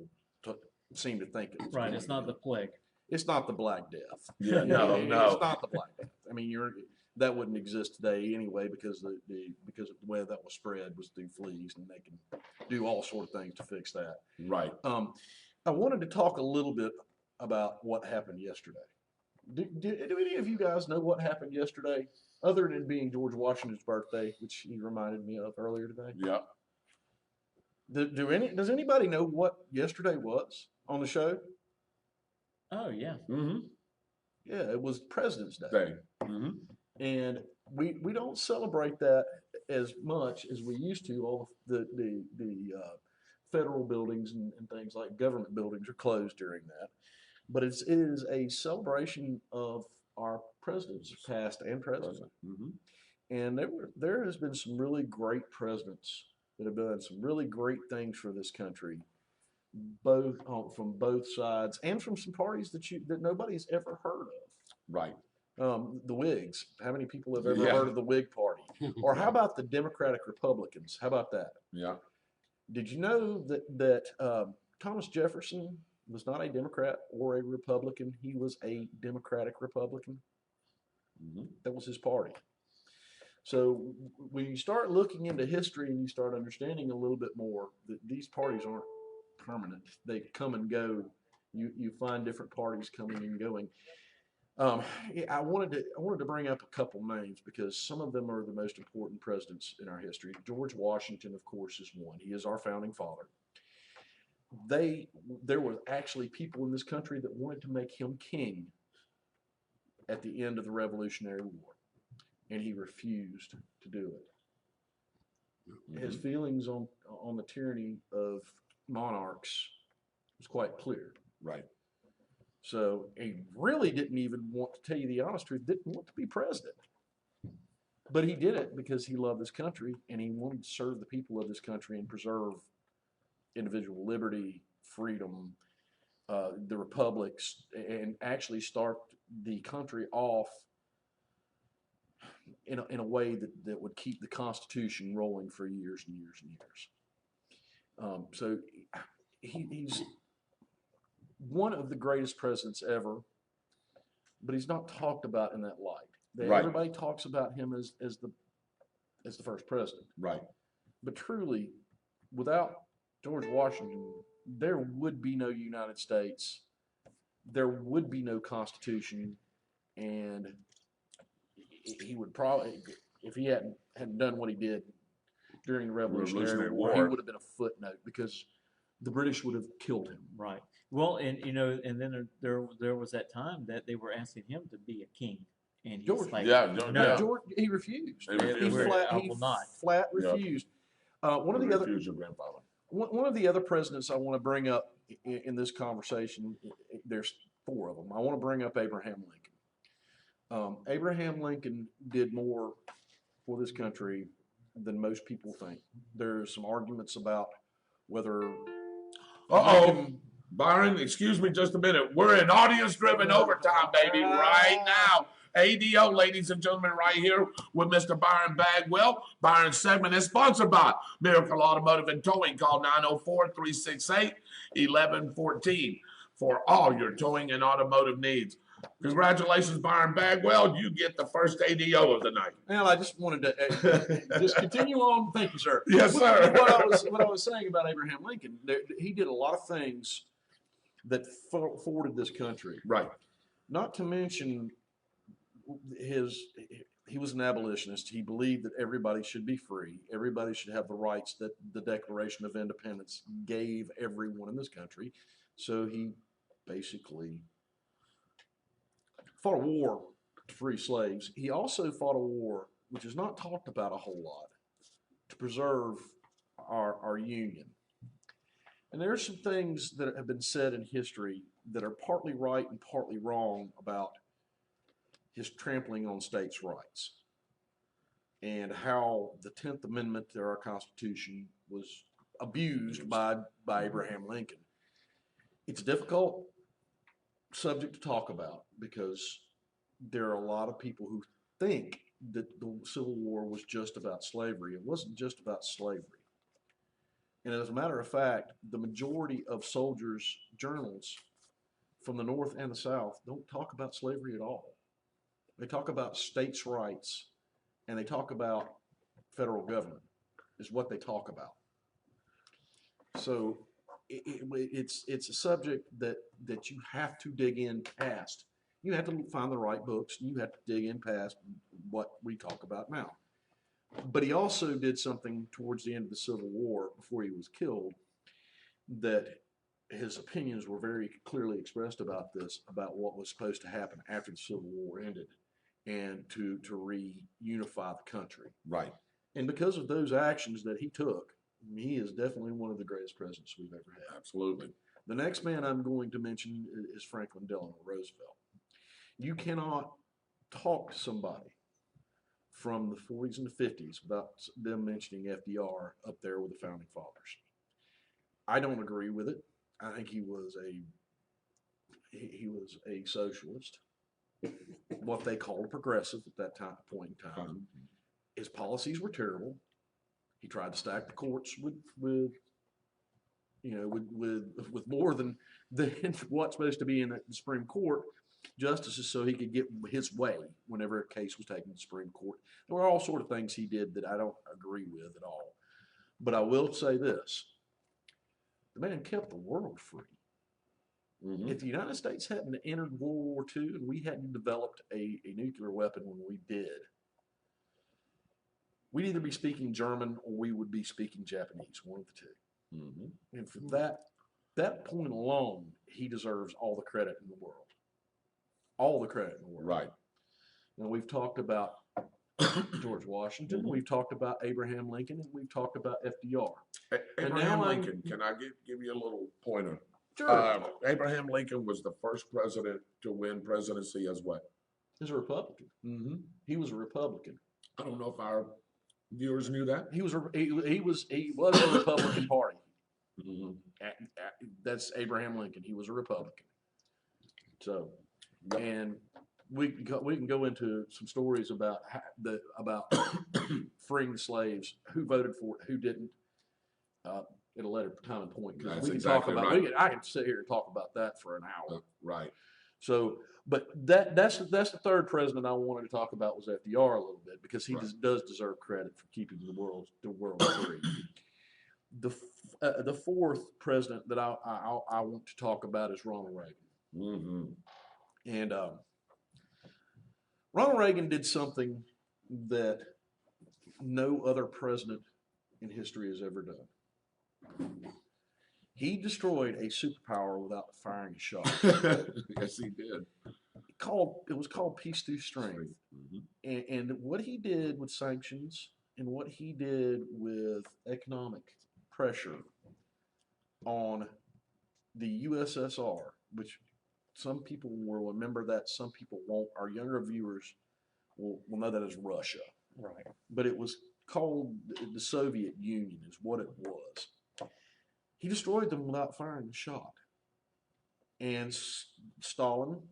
seem to think it's Right, going it's to not be. the plague. It's not the Black Death. yeah, no. It's not the Black Death. I mean, that wouldn't exist today anyway because because of the way that was spread was through fleas, and they can do all sort of things to fix that. Right. I wanted to talk a little bit about what happened yesterday. Do any of you guys know what happened yesterday, other than being George Washington's birthday, which he reminded me of earlier today? Yeah. Does anybody know what yesterday was on the show? Oh yeah. Yeah, it was President's Day. Thing. And we don't celebrate that as much as we used to. All the federal buildings and things like government buildings are closed during that. But it is a celebration of our presidents, past and present. And there has been some really great presidents that have done some really great things for this country, both from both sides and from some parties that nobody's ever heard of. Right. The Whigs. How many people have ever heard of the Whig Party? Or how about the Democratic Republicans? How about that? Yeah. Did you know that Thomas Jefferson was not a Democrat or a Republican? He was a Democratic Republican. That was his party. So when you start looking into history and you start understanding a little bit more that these parties aren't permanent, they come and go. You find different parties coming and going. I wanted to bring up a couple names because some of them are the most important presidents in our history. George Washington, of course, is one. He is our founding father. There were actually people in this country that wanted to make him king at the end of the Revolutionary War, and he refused to do it. His feelings on the tyranny of monarchs was quite clear. Right. So he really didn't even want, to tell you the honest truth, didn't want to be president. But he did it because he loved this country and he wanted to serve the people of this country and preserve individual liberty, freedom, the republics, and actually start the country off in a way that would keep the Constitution rolling for years and years and years. So he's one of the greatest presidents ever, but he's not talked about in that light. Right. Everybody talks about him as the first president. Right. But truly, without George Washington, there would be no United States. There would be no Constitution, and he would probably, if he hadn't done what he did during the Revolutionary War, he would have been a footnote because the British would have killed him. Right. Well, and and then there was that time that they were asking him to be a king, and he's George, like, no. George, he refused. He refused. I will not. Flat refused. One of the other Refuse your grandfather. one of the other presidents I want to bring up in this conversation, there's four of them. I want to bring up Abraham Lincoln. Abraham Lincoln did more for this country than most people think. There's some arguments about whether Lincoln, Byron, excuse me just a minute. We're in audience-driven overtime, baby, right now. ADO, ladies and gentlemen, right here with Mr. Byron Bagwell. Byron's segment is sponsored by Miracle Automotive and Towing. Call 904-368-1114 for all your towing and automotive needs. Congratulations, Byron Bagwell. You get the first ADO of the night. Well, I just wanted to just continue on. Thank you, sir. Yes, sir. What I was saying about Abraham Lincoln, he did a lot of things that forwarded this country. Right. Not to mention he was an abolitionist. He believed that everybody should be free. Everybody should have the rights that the Declaration of Independence gave everyone in this country. So he basically fought a war to free slaves. He also fought a war, which is not talked about a whole lot, to preserve our union. And there are some things that have been said in history that are partly right and partly wrong about his trampling on states' rights and how the 10th Amendment to our Constitution was abused by Abraham Lincoln. It's a difficult subject to talk about because there are a lot of people who think that the Civil War was just about slavery. It wasn't just about slavery. And as a matter of fact, the majority of soldiers' journals from the North and the South don't talk about slavery at all. They talk about states' rights and they talk about federal government is what they talk about. So it's a subject that you have to dig in past. You have to find the right books and you have to dig in past what we talk about now. But he also did something towards the end of the Civil War before he was killed that his opinions were very clearly expressed about this, about what was supposed to happen after the Civil War ended and to reunify the country. Right. And because of those actions that he took, he is definitely one of the greatest presidents we've ever had. Absolutely. The next man I'm going to mention is Franklin Delano Roosevelt. You cannot talk to somebody from the 40s and the 50s without them mentioning FDR up there with the Founding Fathers. I don't agree with it. I think he was a socialist, what they called a progressive at that point in time. His policies were terrible. He tried to stack the courts with more than what's supposed to be in the Supreme Court justices so he could get his way whenever a case was taken to the Supreme Court. There were all sort of things he did that I don't agree with at all. But I will say this. The man kept the world free. Mm-hmm. If the United States hadn't entered World War II and we hadn't developed a nuclear weapon when we did, we'd either be speaking German or we would be speaking Japanese, one of the two. Mm-hmm. And for that point alone, he deserves all the credit in the world. All the credit in the world. Right. Now, we've talked about George Washington, mm-hmm. We've talked about Abraham Lincoln, and we've talked about FDR. Abraham Lincoln, can I give you a little pointer? Sure. Abraham Lincoln was the first president to win presidency as what? As a Republican. Mm-hmm. He was a Republican. I don't know if our viewers knew that. He was a Republican Party. Mm-hmm. That's Abraham Lincoln. He was a Republican. So, and we can go into some stories about freeing the slaves, who voted for it, who didn't, at a later time and point. Because we can exactly talk about right. I can sit here and talk about that for an hour. Right. So, but that's the third president I wanted to talk about was FDR a little bit because he does deserve credit for keeping the world free. The fourth president that I want to talk about is Ronald Reagan. Mm-hmm. And Ronald Reagan did something that no other president in history has ever done. He destroyed a superpower without firing a shot. Yes, he did. It was called peace through strength. Mm-hmm. And what he did with sanctions and what he did with economic pressure on the USSR, which some people will remember that, some people won't. Our younger viewers will know that as Russia. Right. But it was called the Soviet Union is what it was. He destroyed them without firing a shot. And Stalin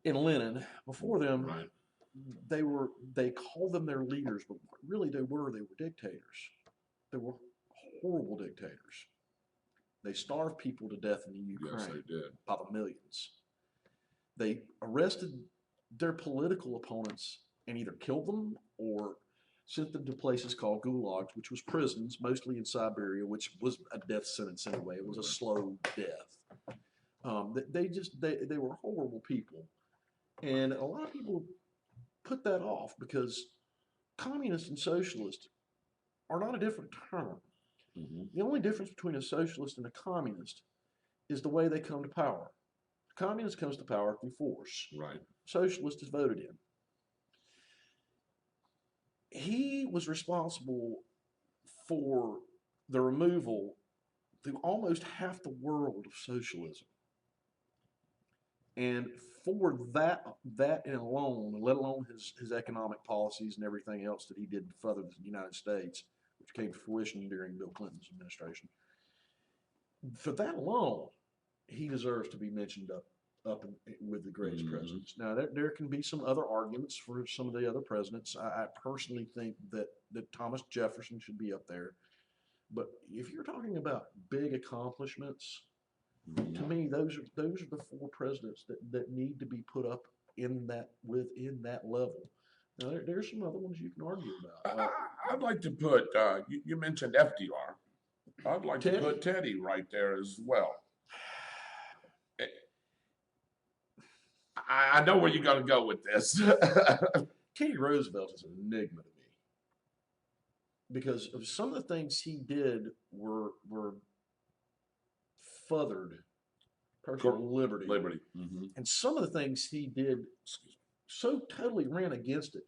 and Lenin. Before them, Right. they called them their leaders, but what really they were dictators. They were horrible dictators. They starved people to death in the Ukraine Yes, they did. by the millions. They arrested their political opponents and either killed them or sent them to places called gulags, which was prisons, mostly in Siberia, which was a death sentence anyway. It was a slow death. They were horrible people. And a lot of people put that off because communist and socialist are not a different term. Mm-hmm. The only difference between a socialist and a communist is the way they come to power. The communist comes to power through force. Right. Socialist is voted in. He was responsible for the removal through almost half the world of socialism. And for that and alone, let alone his economic policies and everything else that he did to further the United States, which came to fruition during Bill Clinton's administration, for that alone, he deserves to be mentioned up with the greatest presidents. Now, there can be some other arguments for some of the other presidents. I personally think that Thomas Jefferson should be up there. But if you're talking about big accomplishments, to me, those are the four presidents that need to be put up within that level. Now, there's some other ones you can argue about. I'd like to put, you mentioned FDR. I'd like Teddy? to put Teddy right there as well. I know where you're going to go with this. Teddy Roosevelt is an enigma to me because of some of the things he did were furthered personal liberty. Mm-hmm. And some of the things he did so totally ran against it.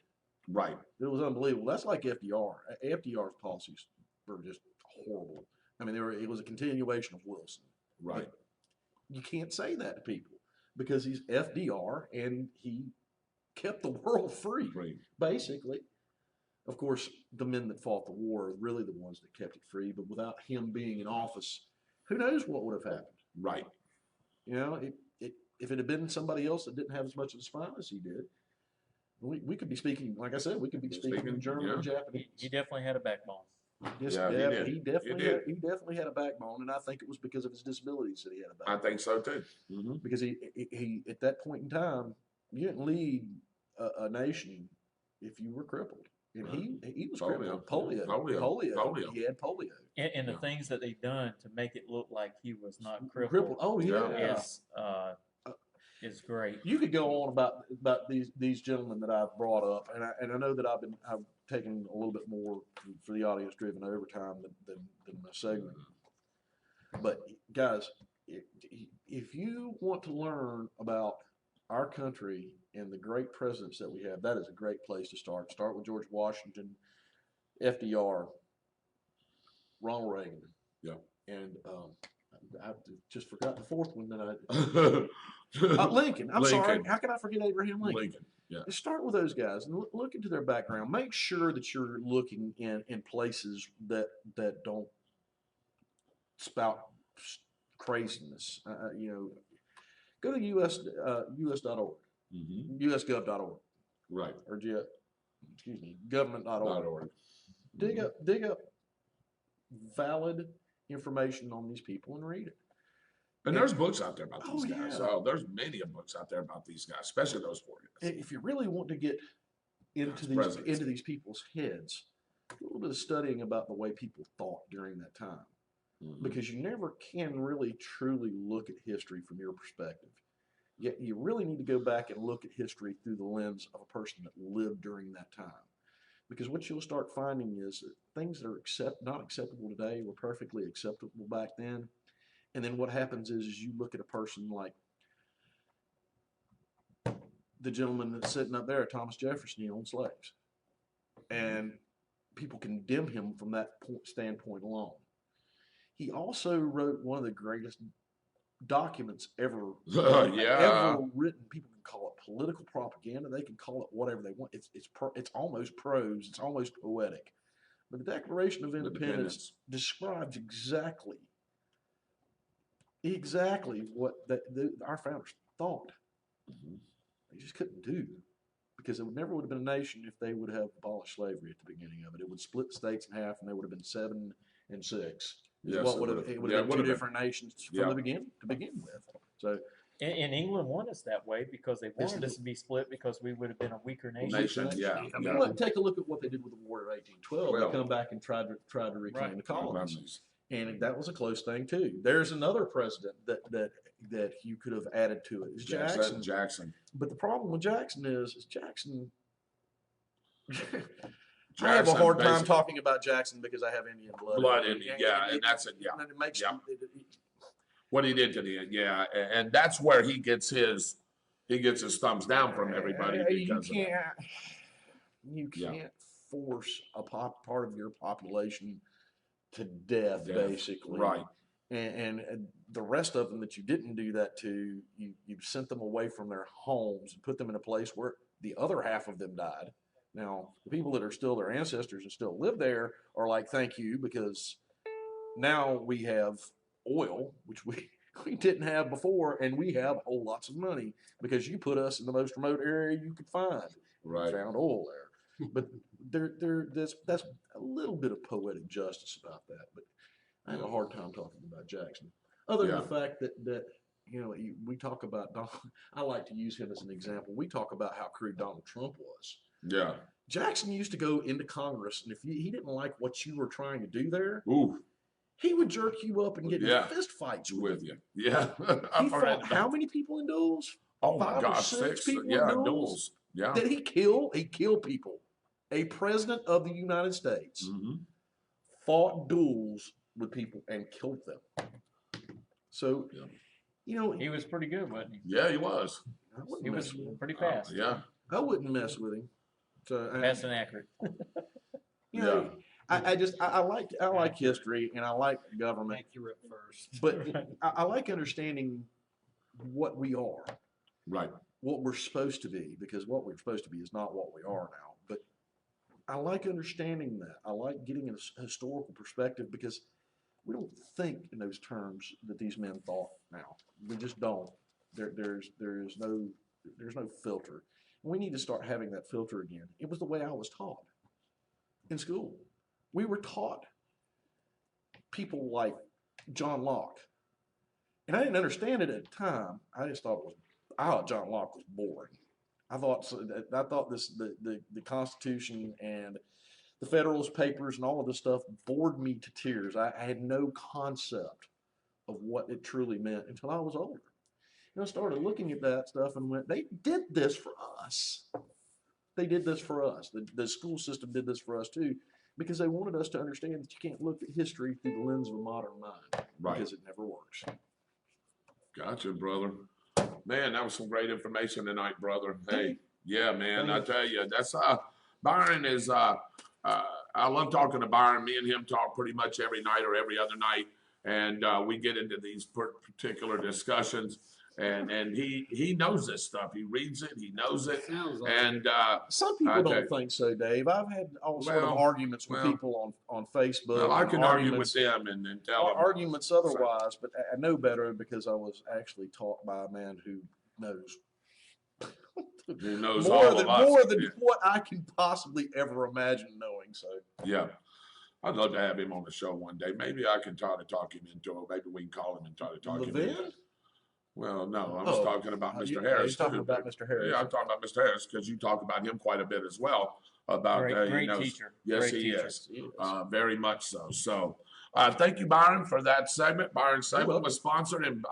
Right. It was unbelievable. That's like FDR. FDR's policies were just horrible. I mean, it was a continuation of Wilson. Right. You can't say that to people because he's FDR and he kept the world free, basically. Of course, the men that fought the war are really the ones that kept it free, but without him being in office, who knows what would have happened? Right. You know, if it had been somebody else that didn't have as much of a spine as he did, we could be speaking, like I said, we could be speaking German and Japanese. He definitely had a backbone. Yes, Yeah, he definitely had a backbone, and I think it was because of his disabilities that he had a backbone. I think so too. Mm-hmm. Because he at that point in time, you didn't lead a nation if you were crippled, and he was crippled. Polio. He had polio. And the things that they've done to make it look like he was not crippled. Oh yeah. Is great. You could go on about these gentlemen that I've brought up, and I know that I've taken a little bit more for the audience driven overtime than my segment. But guys, if you want to learn about our country and the great presidents that we have, that is a great place to start. Start with George Washington, FDR, Ronald Reagan. Yeah. And I just forgot the fourth one that Lincoln. I'm sorry. How can I forget Abraham Lincoln? Lincoln. Yeah. Just start with those guys and look into their background. Make sure that you're looking in places that don't spout craziness. Go to us.org, usgov.org, right, or government.org. Dig up valid information on these people and read it. And there's books out there about these guys. Yeah. So there's many books out there about these guys, especially those four guys. If you really want to get into these people's heads, do a little bit of studying about the way people thought during that time. Mm-hmm. Because you never can really truly look at history from your perspective. Yet you really need to go back and look at history through the lens of a person that lived during that time. Because what you'll start finding is that things that are not acceptable today were perfectly acceptable back then. And then what happens is you look at a person like the gentleman that's sitting up there, Thomas Jefferson, he owned slaves. And people condemn him from that standpoint alone. He also wrote one of the greatest documents ever written. People can call it political propaganda. They can call it whatever they want. It's almost prose. It's almost poetic. But the Declaration of Independence describes exactly what our founders thought. Mm-hmm. they just couldn't do, because it never would have been a nation if they would have abolished slavery at the beginning of it. It would split the states in half, and they would have been 7 and 6. Yes, What would have it it would would have have been two been. different nations from Yeah. the begin to begin with. So And England wanted us that way because they wanted us to be split because we would have been a weaker nation. Nation, yeah. I mean, take a look at what they did with the war of 1812. Well, They come back and tried to reclaim Right. the colonies, and that was a close thing too. There's another president that you could have added to it. Is Jackson. Jackson. But the problem with Jackson is Jackson. I have a Jackson hard time basically- talking about Jackson because I have Indian blood. Blood in it, yeah, and that's it, yeah. And it makes Yeah. What he did to the yeah, and that's where he gets his thumbs down from everybody You because of that. you Yeah. can't force a part of your population to death, Death, basically. right. And the rest of them that you didn't do that to, you sent them away from their homes and put them in a place where the other half of them died. Now, the people that are still their ancestors and still live there are like, thank you, because now we have oil, which we didn't have before, and we have whole lots of money because you put us in the most remote area you could find. Right. We found oil there. But that's a little bit of poetic justice about that. But I have a hard time talking about Jackson, other than the fact that we talk about Donald. I like to use him as an example. We talk about how crude Donald Trump was. Yeah. Jackson used to go into Congress, and if he didn't like what you were trying to do there, Ooh. he would jerk you up and get in Yeah. fist fights With you. Yeah. He fought how many people in duels? Oh my 5 or gosh, 6 6 people in yeah, duels? duels. Yeah. Did he kill? He killed people. A president of the United States Mm-hmm. fought duels with people and killed them. So, Yeah. He was pretty good, wasn't he? Yeah, he was. I wouldn't He mess was with him. pretty fast. Yeah. I wouldn't mess with him. So, Fast and accurate. I like history and I like government, Accurate first. but I like understanding what we are, Right. what we're supposed to be, because what we're supposed to be is not what we are now. But I like understanding that. I like getting a historical perspective because we don't think in those terms that these men thought now. We just don't. There's no filter. We need to start having that filter again. It was the way I was taught in school. We were taught people like John Locke. And I didn't understand it at the time. I just thought John Locke was boring. I thought the Constitution and the Federalist Papers and all of this stuff bored me to tears. I had no concept of what it truly meant until I was older. And I started looking at that stuff and went, they did this for us. They did this for us. The school system did this for us too, because they wanted us to understand that you can't look at history through the lens of a modern mind, Right. because it never works. Gotcha, brother. Man, that was some great information tonight, brother. Hey, yeah, man, I tell you, that's Byron is I love talking to Byron. Me and him talk pretty much every night or every other night, and we get into these particular discussions. And he knows this stuff. He reads it. He knows it. And Some people don't think so, Dave. I've had all sort of arguments with people on Facebook. Well, I and can argue with them and tell them. Arguments otherwise, but I know better because I was actually taught by a man who knows. Who knows more all than of us. more than Yeah. what I can possibly ever imagine knowing. So Yeah. I'd love to have him on the show one day. Maybe I can try to talk him into it. Maybe we can call him and try to talk him into Levin? it. Well, no, I was talking about Mr. You're Harris. talking too. about Mr. Harris. Yeah, I'm talking about Mr. Harris because you talk about him quite a bit as well. About Great he knows, teacher. Yes, Great he teacher. is. Very much so. So, thank you, Byron, for that segment. Byron's segment was sponsored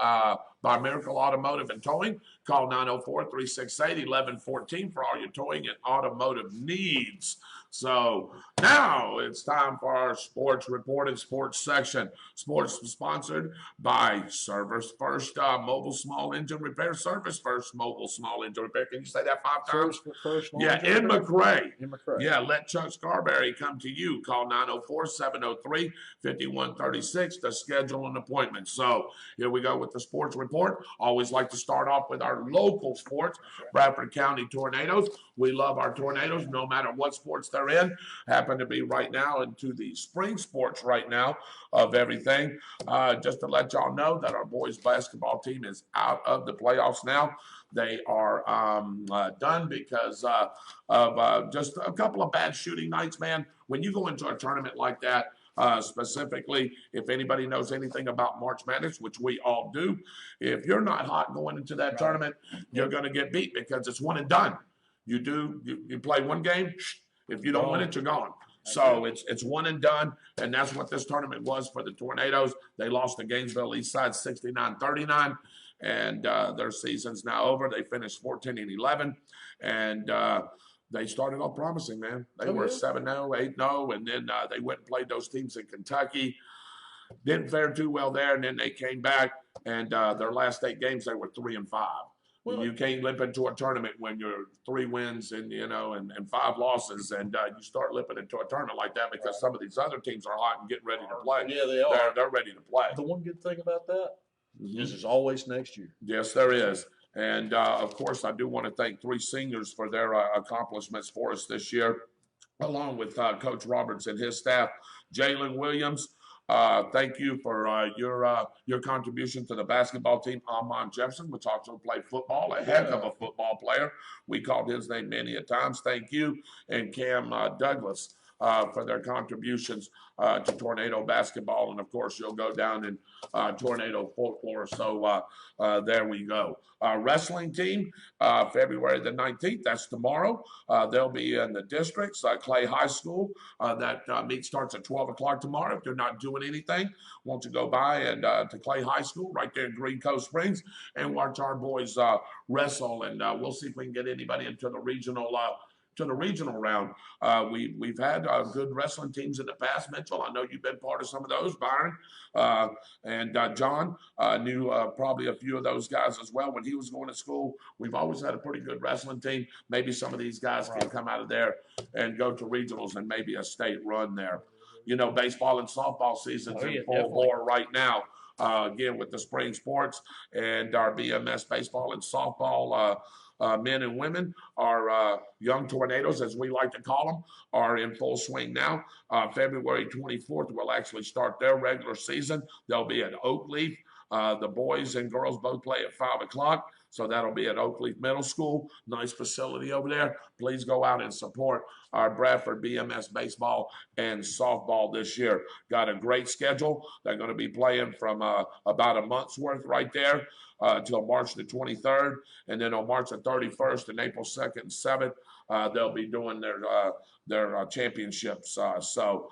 by Miracle Automotive and Towing. Call 904-368-1114 for all your towing and automotive needs. So now it's time for our sports report and sports section. Sports sponsored by Service First Mobile Small Engine Repair. Service First Mobile Small Engine Repair. Can you say that 5 times? First Yeah, in McRae. In McRae. Yeah, let Chuck Scarberry come to you. Call 904-703-5136 to schedule an appointment. So here we go with the sports report. report. Always like to start off with our local sports, Bradford County Tornadoes. We love our Tornadoes no matter what sports they're in. Happen to be right now into the spring sports right now of everything. Just to let y'all know that our boys basketball team is out of the playoffs now. They are done because of just a couple of bad shooting nights, man. When you go into a tournament like that, specifically, if anybody knows anything about March Madness, which we all do, if you're not hot going into that tournament, you're going to get beat because it's one and done. You play one game. If you don't win it, you're gone. So it's one and done, and that's what this tournament was for the Tornadoes. They lost to Gainesville Eastside 69-39, and their season's now over. They finished 14-11, and they started off promising, man. They were 7-0, 8-0, and then they went and played those teams in Kentucky. Didn't fare too well there, and then they came back, and their last 8 games, they were 3-5. Well, you can't limp into a tournament when you're 3 wins and and 5 losses, and you start limping into a tournament like that because some of these other teams are hot and getting ready to play. Yeah, they are. They're ready to play. The one good thing about that is there's always next year. Yes, there is. And, of course, I do want to thank 3 seniors for their accomplishments for us this year, along with Coach Roberts and his staff. Jalen Williams, thank you for your contribution to the basketball team. Amon Jefferson, which also played football, a heck of a football player. We called his name many a times. Thank you. And Cam Douglas for their contributions to Tornado basketball. And, of course, you'll go down in Tornado folklore. So there we go. Wrestling team, February the 19th. That's tomorrow. They'll be in the districts, Clay High School. That meet starts at 12 o'clock tomorrow. If they're not doing anything, want to go by and to Clay High School right there in Green Cove Springs and watch our boys wrestle. And we'll see if we can get anybody into the regional round. We've had good wrestling teams in the past. Mitchell, I know you've been part of some of those. Byron and John knew probably a few of those guys as well when he was going to school. We've always had a pretty good wrestling team. Maybe some of these guys can come out of there and go to regionals and maybe a state run there. Baseball and softball season's in full bore right now. Again, with the spring sports and our BMS baseball and softball men and women, our young Tornadoes, as we like to call them, are in full swing now. February 24th will actually start their regular season. They'll be at Oakleaf. The boys and girls both play at 5 o'clock. So that'll be at Oakleaf Middle School. Nice facility over there. Please go out and support our Bradford BMS baseball and softball this year. Got a great schedule. They're going to be playing from about a month's worth right there until March the 23rd. And then on March the 31st and April 2nd and 7th, they'll be doing their championships. So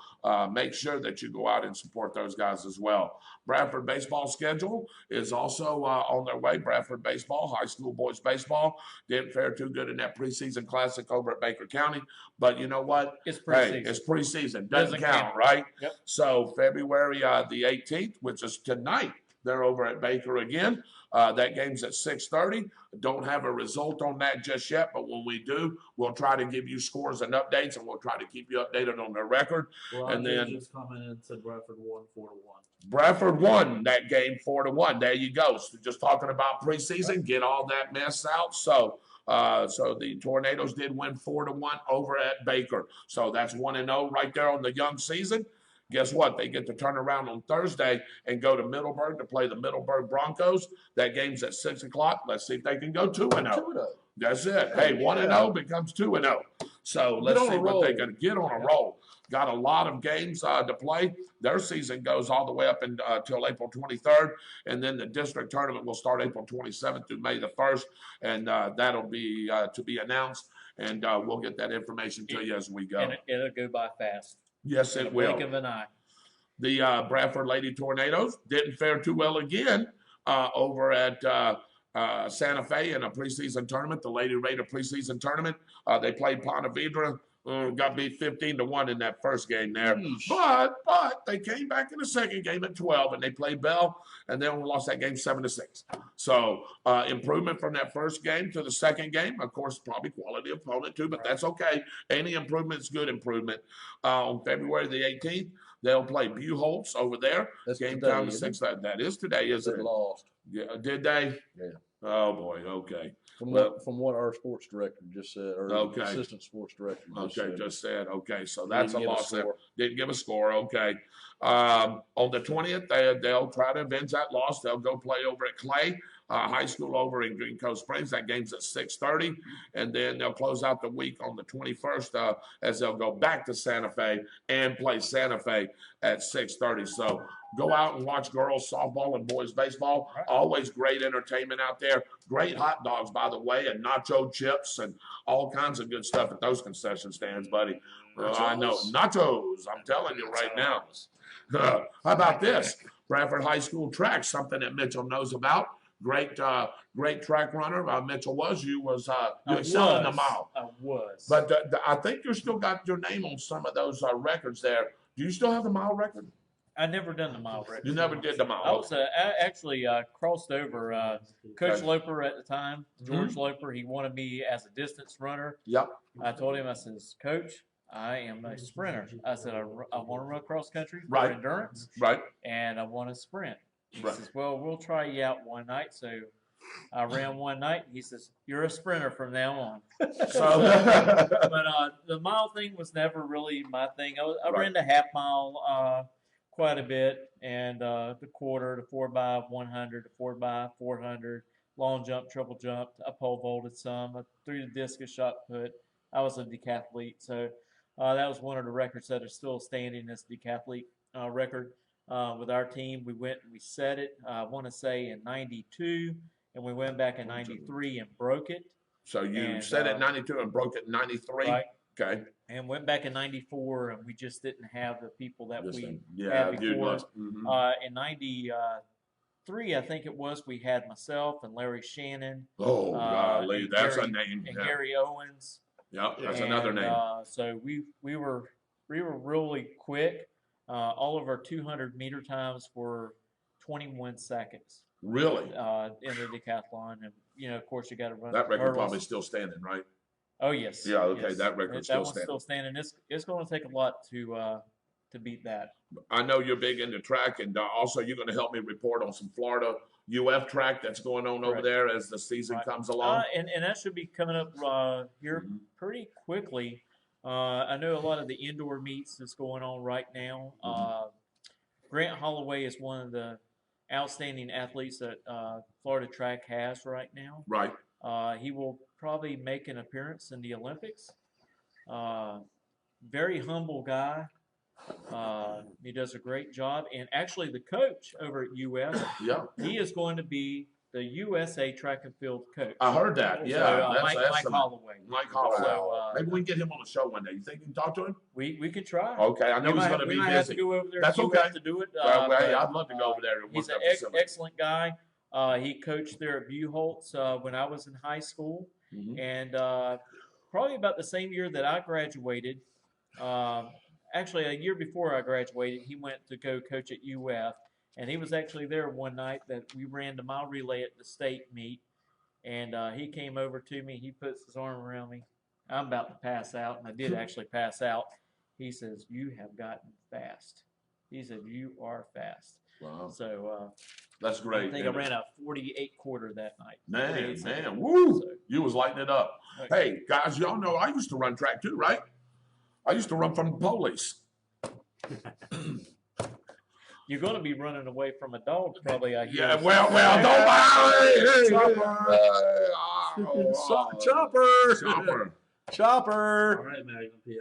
make sure that you go out and support those guys as well. Bradford baseball schedule is also on their way. Bradford baseball, high school boys baseball, didn't fare too good in that preseason classic over at Baker County. But you know what? It's preseason. Hey, it's preseason. Doesn't count, right? Yep. So February the 18th, which is tonight, they're over at Baker again. That game's at 6:30. Don't have a result on that just yet, but when we do, we'll try to give you scores and updates, and we'll try to keep you updated on their record. And then just commented and said Bradford won 4-1. Bradford won that game 4-1. There you go. So just talking about preseason, get all that mess out. So the Tornadoes did win 4-1 over at Baker. So that's 1-0 right there on the young season. Guess what? They get to turn around on Thursday and go to Middleburg to play the Middleburg Broncos. That game's at 6 o'clock. Let's see if they can go 2-0. That's it. Hey, 1-0 becomes 2-0. So let's see what they can get on a roll. Got a lot of games to play. Their season goes all the way up until April 23rd, and then the district tournament will start April 27th through May the 1st, and that'll be to be announced, and we'll get that information to you as we go. And it'll go by fast. Yes, it will. Blink of an eye. The Bradford Lady Tornadoes didn't fare too well again over at Santa Fe in a preseason tournament, the Lady Raider preseason tournament. They played Ponte Vedra Got beat 15-1 in that first game there. Yeesh. But they came back in the second game at 12, and they played Bell, and they only lost that game 7-6. So improvement from that first game to the second game. Of course, probably quality opponent too, but that's okay. Any improvement is good improvement. On February the 18th, they'll play Buchholz over there. That's Game today, time isn't is 6. That is today, isn't They it? lost. Yeah, did they? Yeah. Oh boy. Okay. From what our sports director just said, or Okay. assistant sports director just Okay, said. just said. Okay, so He that's a didn't give a loss there. score. Didn't give a score. Okay. On the 20th, they'll try to avenge that loss. They'll go play over at Clay High School over in Green Cove Springs. That game's at 6:30, and then they'll close out the week on the 21st as they'll go back to Santa Fe and play Santa Fe at 6:30. So go out and watch girls softball and boys baseball. Always great entertainment out there. Great hot dogs, by the way, and nacho chips and all kinds of good stuff at those concession stands, buddy. I know. Nachos, I'm telling you right now. How about this? Bradford High School track, something that Mitchell knows about. Great track runner. Mitchell you excelled in the mile. I was. But I think you still got your name on some of those records there. Do you still have the mile record? I never done the mile record. You never did the mile. I was actually crossed over. Coach Loper at the time, George Loper, he wanted me as a distance runner. Yep. I told him, I says, Coach, I am a sprinter. I said, I want to run cross country for Right. endurance, Right. and I want to sprint. He Right. says, well, we'll try you out one night. So I ran one night. He says, you're a sprinter from now on. So, But the mile thing was never really my thing. I ran the half mile quite a bit, and the quarter, the 4x100, the 4x400, long jump, triple jump. I pole vaulted some. I threw the discus shot put. I was a decathlete, so that was one of the records that are still standing as decathlete record. With our team, we went and we set it, I want to say in 92, and we went back in 93 and broke it. so you And, said at 92 and broke it in 93? Right. Okay. And went back in 94, and we just didn't have the people that Just we in- yeah, had you before. must. Mhm. In 93, I think it was, we had myself and Larry Shannon Oh, golly, and that's a Gary- name. and Yeah. Gary Owens. Yep, that's And, another name. So we were really quick. All of our 200-meter times were 21 seconds Really? in the decathlon, and of course, you got to run That the record hurdles. probably still standing, right? Oh yes. Yeah, okay, yes. that record's That still one's standing. still standing. It's going to take a lot to beat that. I know you're big into track, and also you're going to help me report on some Florida UF track that's going on over Correct. there as the season Right. comes along. And that should be coming up here Mhm. pretty quickly. I know a lot of the indoor meets that's going on right now. Grant Holloway is one of the outstanding athletes that Florida track has right now. Right. He will probably make an appearance in the Olympics. Very humble guy. He does a great job. And actually, the coach over at UF, Yeah. he is going to be the USA track and field coach. I heard that. Yeah. So, that's Mike excellent. Holloway. Mike Holloway. So, Maybe we can get him on the show one day. You think you can talk to him? we could try. Okay. I know he's going to we be might have to busy. go over there That's to okay. to do it. Well, hey, but, I'd love to go over there and He's work an that facility. excellent guy. He coached there at Buchholz when I was in high school. Mhm. And probably about the same year that I graduated, actually a year before I graduated, he went to go coach at UF. And he was actually there one night that we ran the mile relay at the state meet. And he came over to me. He puts his arm around me. I'm about to pass out, and I did actually pass out. He says, "You have gotten fast." He said, "You are fast." Wow. So That's great. I think I ran a 48 quarter that night. Man, 48 seconds. man, woo! So, You was lighting it up. Hey, guys, y'all know I used to run track too, right? I used to run from the police. you're going to be running away from a dog, probably. I hear. Yeah, well, don't worry. Chopper. Chopper. All right, Magnum PI.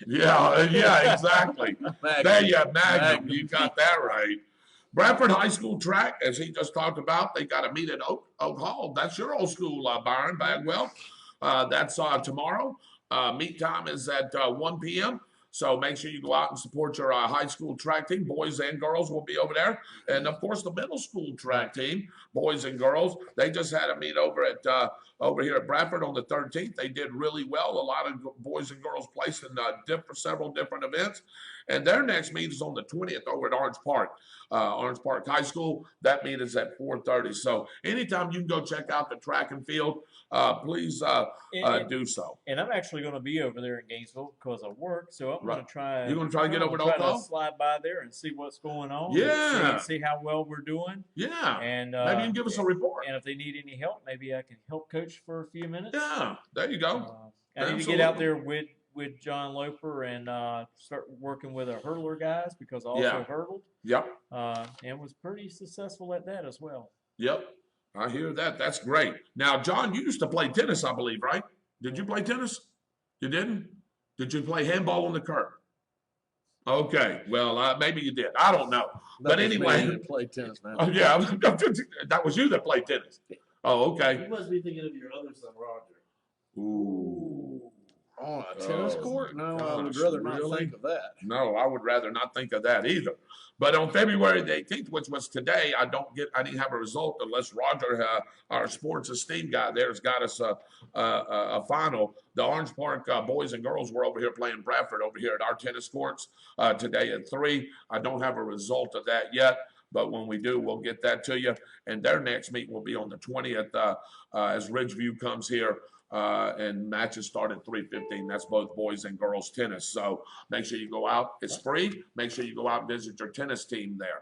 Yeah, exactly. There you Magnum. You got that right. Bradford High School track, as he just talked about, they got to meet at Oak Hall. That's your old school, Byron Bagwell. That's tomorrow. Meet time is at 1 p.m. So make sure you go out and support your high school track team. Boys and girls will be over there. And of course, the middle school track team, boys and girls, they just had a meet over at over here at Bradford on the 13th. They did really well. A lot of boys and girls placed in several different events. And their next meet is on the 20th over at Orange Park High School. That meet is at 4:30. So anytime you can go check out the track and field, please do so. And I'm actually going to be over there in Gainesville because of work, so I'm going to try. You're going to try to get over to try Oklahoma? to slide by there and see what's going on. Yeah. And see how well we're doing. Yeah. And maybe you can give us a report. And if they need any help, maybe I can help coach for a few minutes. Yeah. There you go. I need to get out there with John Loper and start working with our hurdler guys because I also hurdled. Yep. And was pretty successful at that as well. Yep. I hear that. That's great. Now, John, you used to play tennis, I believe, right? Did you play tennis? You didn't? Did you play handball on the curb? Okay. Well, maybe you did. I don't know. But anyway. You play tennis, man. Oh, yeah. That was you that played tennis. Oh, okay. You must be thinking of your other son, Roger. Ooh. On a tennis court? No, I would gosh, rather not really? think of that. No, I would rather not think of that either. But on February the 18th, which was today, I didn't have a result unless Roger, our sports esteem guy there, has got us a final. The Orange Park boys and girls were over here playing Bradford over here at our tennis courts today at 3. I don't have a result of that yet. But when we do, we'll get that to you. And their next meet will be on the 20th as Ridgeview comes here. And matches start at 3:15. That's both boys and girls tennis. So make sure you go out. It's free. Make sure you go out and visit your tennis team there.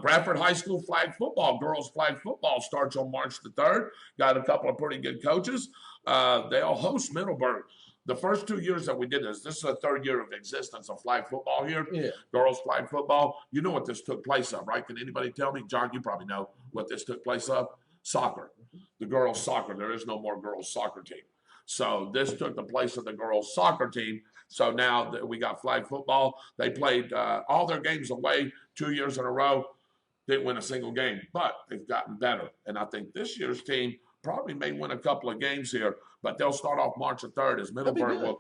Bradford High School flag football, girls flag football starts on March the 3rd. Got a couple of pretty good coaches. They'll host Middleburg. The first 2 years that we did this is the 3rd year of existence of flag football here. Yeah. Girls flag football. You know what this took place of, right? Can anybody tell me? John, you probably know what this took place of. Soccer. The girls soccer. There is no more girls soccer team. So this took the place of the girls soccer team. So now that we got flag football, they played all their games away 2 years in a row. Didn't win a single game, but they've gotten better. And I think this year's team probably may win a couple of games here, but they'll start off March the 3rd as Middleburg will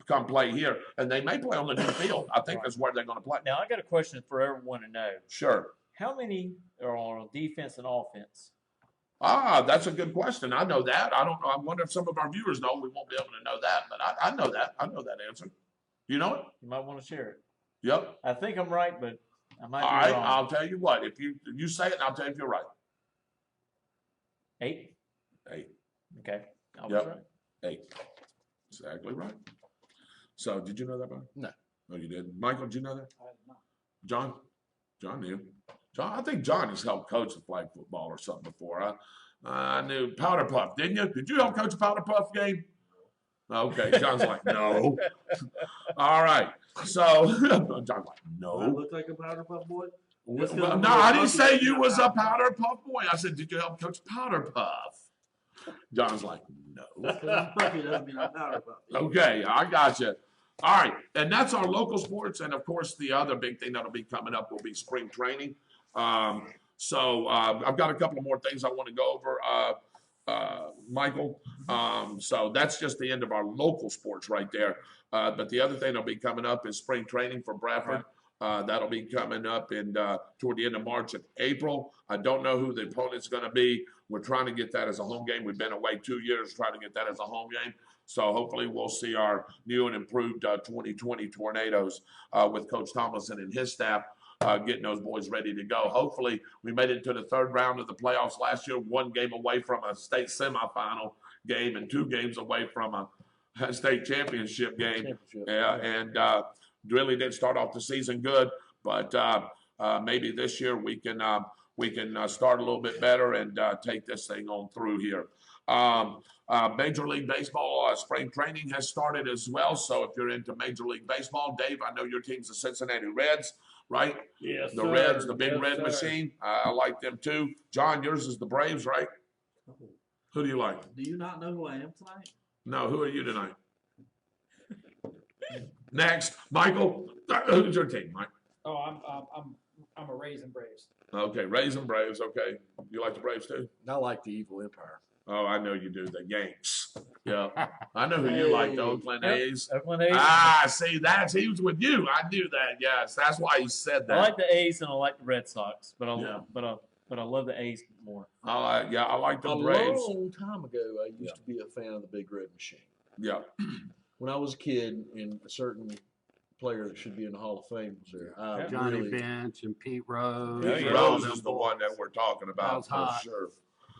come play here. And they may play on the new field. I think that's where they're going to play. Now, I got a question for everyone to know. Sure. How many are on defense and offense? That's a good question. I know that. I don't know. I wonder if some of our viewers know. We won't be able to know that, but I know that. I know that answer. You know it? You might want to share it. Yep. I think I'm right, but I might be All right. wrong. I'll tell you what. If you say it, and I'll tell you if you're right. 8? 8. Okay. I was Yep. right. 8. Exactly right. So, did you know that, Brian? No. No, you didn't. Michael, did you know that? I did not. John? John knew. John, I think John has helped coach the flag football or something before. I knew Powder Puff, didn't you? Did you help coach a Powder Puff game? Okay. John's like, no. All right. So, John's like, Do I no. look like a powder puff boy? Well, no, I didn't say you was a Powder Puff boy. I said, did you help coach Powder Puff? John's like, no. Because I'm puffy doesn't mean I'm powder puff. Okay, I got you. All right, and that's our local sports, and of course, the other big thing that'll be coming up will be spring training. So I've got a couple of more things I want to go over, Michael. So that's just the end of our local sports right there. But the other thing that'll be coming up is spring training for Bradford. That'll be coming up in toward the end of March and April. I don't know who the opponent's going to be. We're trying to get that as a home game. We've been away 2 years trying to get that as a home game. So hopefully we'll see our new and improved 2020 Tornadoes with Coach Tomlinson and his staff getting those boys ready to go. Hopefully we made it to the 3rd round of the playoffs last year, 1 game away from a state semifinal game and 2 games away from a state championship game. Yeah, and really didn't start off the season good, but maybe this year we can start a little bit better and take this thing on through here. Major League Baseball spring training has started as well. So if you're into Major League Baseball, Dave, I know your team's the Cincinnati Reds, right? Yes, The sir. Reds, the big Yes, red sir. machine. I like them too. John, yours is the Braves, right? Who do you like? Do you not know who I am tonight? No, who are you tonight? Next, Michael. Who's your team, Mike? Oh, I'm a Rays and Braves. Okay, Rays and Braves. Okay, you like the Braves too? I like the Evil Empire. Oh, I know you do. The Yanks. Yeah. I know who you like, the Oakland Yep. A's. Oakland A's. See, he was with you. I knew that. Yes, that's why he said that. I like the A's and I like the Red Sox, but Yeah. I love the A's more. I like the A Braves. long time ago, I used to be a fan of the Big Red Machine. Yeah. When I was a kid, and a certain player that should be in the Hall of Fame was there. I Johnny really, Bench and Pete Rose. Oh, yeah. Rose is the one that we're talking That about was for hot. sure.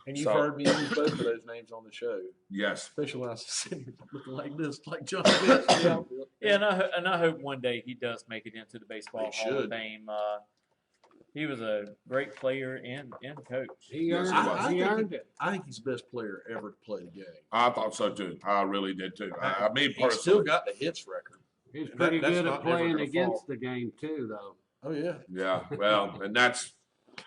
and you've So- heard me use both of those names on the show, Yes. especially when I was sitting here looking like this, like Johnny Bench. Yeah, and I hope one day he does make it into the Baseball He Hall of should. Fame. He was a great player and coach. He Yes, earned he was. it. He earned it. I think he's the best player ever to play the game. I thought so too. I really did too. Me He's personally. still got the hits record. He's That- pretty that's good not at never playing gonna against fall. the game too, though. Oh yeah. Yeah. Well, and that's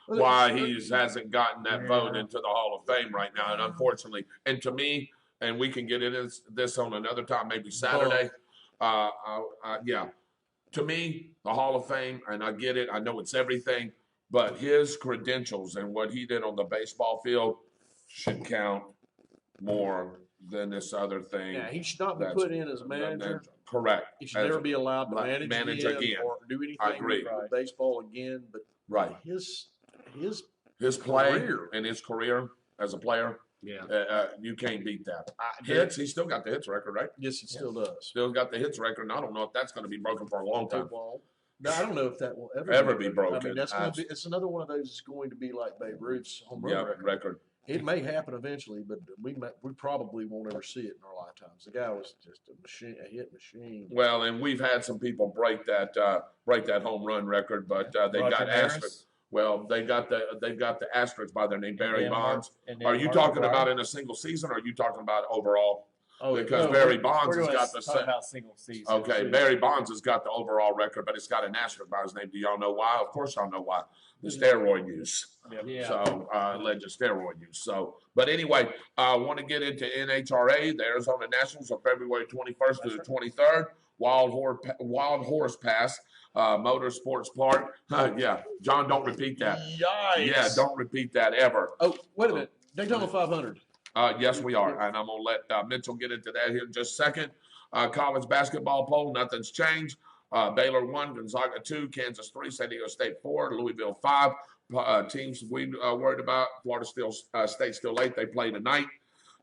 why he hasn't gotten that vote into the Hall of Fame right now. And unfortunately, and to me, and we can get into this on another time, maybe Saturday. Yeah. To me, the Hall of Fame, and I get it, I know it's everything, but his credentials and what he did on the baseball field should count more than this other thing. Yeah, he should not be That's- put in as a manager. Correct. He should As- never be allowed to Right, manage again. or do anything I agree. with baseball again. But Right. his His play career. and his career as a player, Yeah. you can't beat that. Hits, he still got the hits record, right? yes, he still does. Still got the hits record, and I don't know if that's going to be broken for a long time. Well, I don't know if that will Ever be I broken. mean, that's going to be. It's another one of those that's going to be like Babe Ruth's home run Yeah, record. record. It may happen eventually, but we probably won't ever see it in our lifetimes. The guy was just a machine, a hit machine. Well, and we've had some people break that home run record, but they Roger got Maris asterisks. Well, they've got the asterisks by their name, Barry then Bonds. and then Are you Mark talking McGwire. about in a single season, or are you talking about overall? Oh, Because no, Barry Bonds We're has gonna got the talk about single season. Okay, Barry Bonds has got the overall record, but it's got an asterisk by his name. Do y'all know why? Of course, y'all know why. The steroid use. Yeah. So, alleged steroid use. So, but anyway, I want to get into NHRA, the Arizona Nationals, on February 21st to the 23rd. Wild Horse Pass, Motorsports Park. Yeah, John, don't repeat that. Yikes! Yeah, don't repeat that ever. Oh, wait a minute. Daytona 500. Yes, we are. And I'm going to let Mitchell get into that here in just a second. College basketball poll, nothing's changed. Baylor 1, Gonzaga 2, Kansas 3, San Diego State 4, Louisville 5. Teams we worried about, Florida State still late. They play tonight.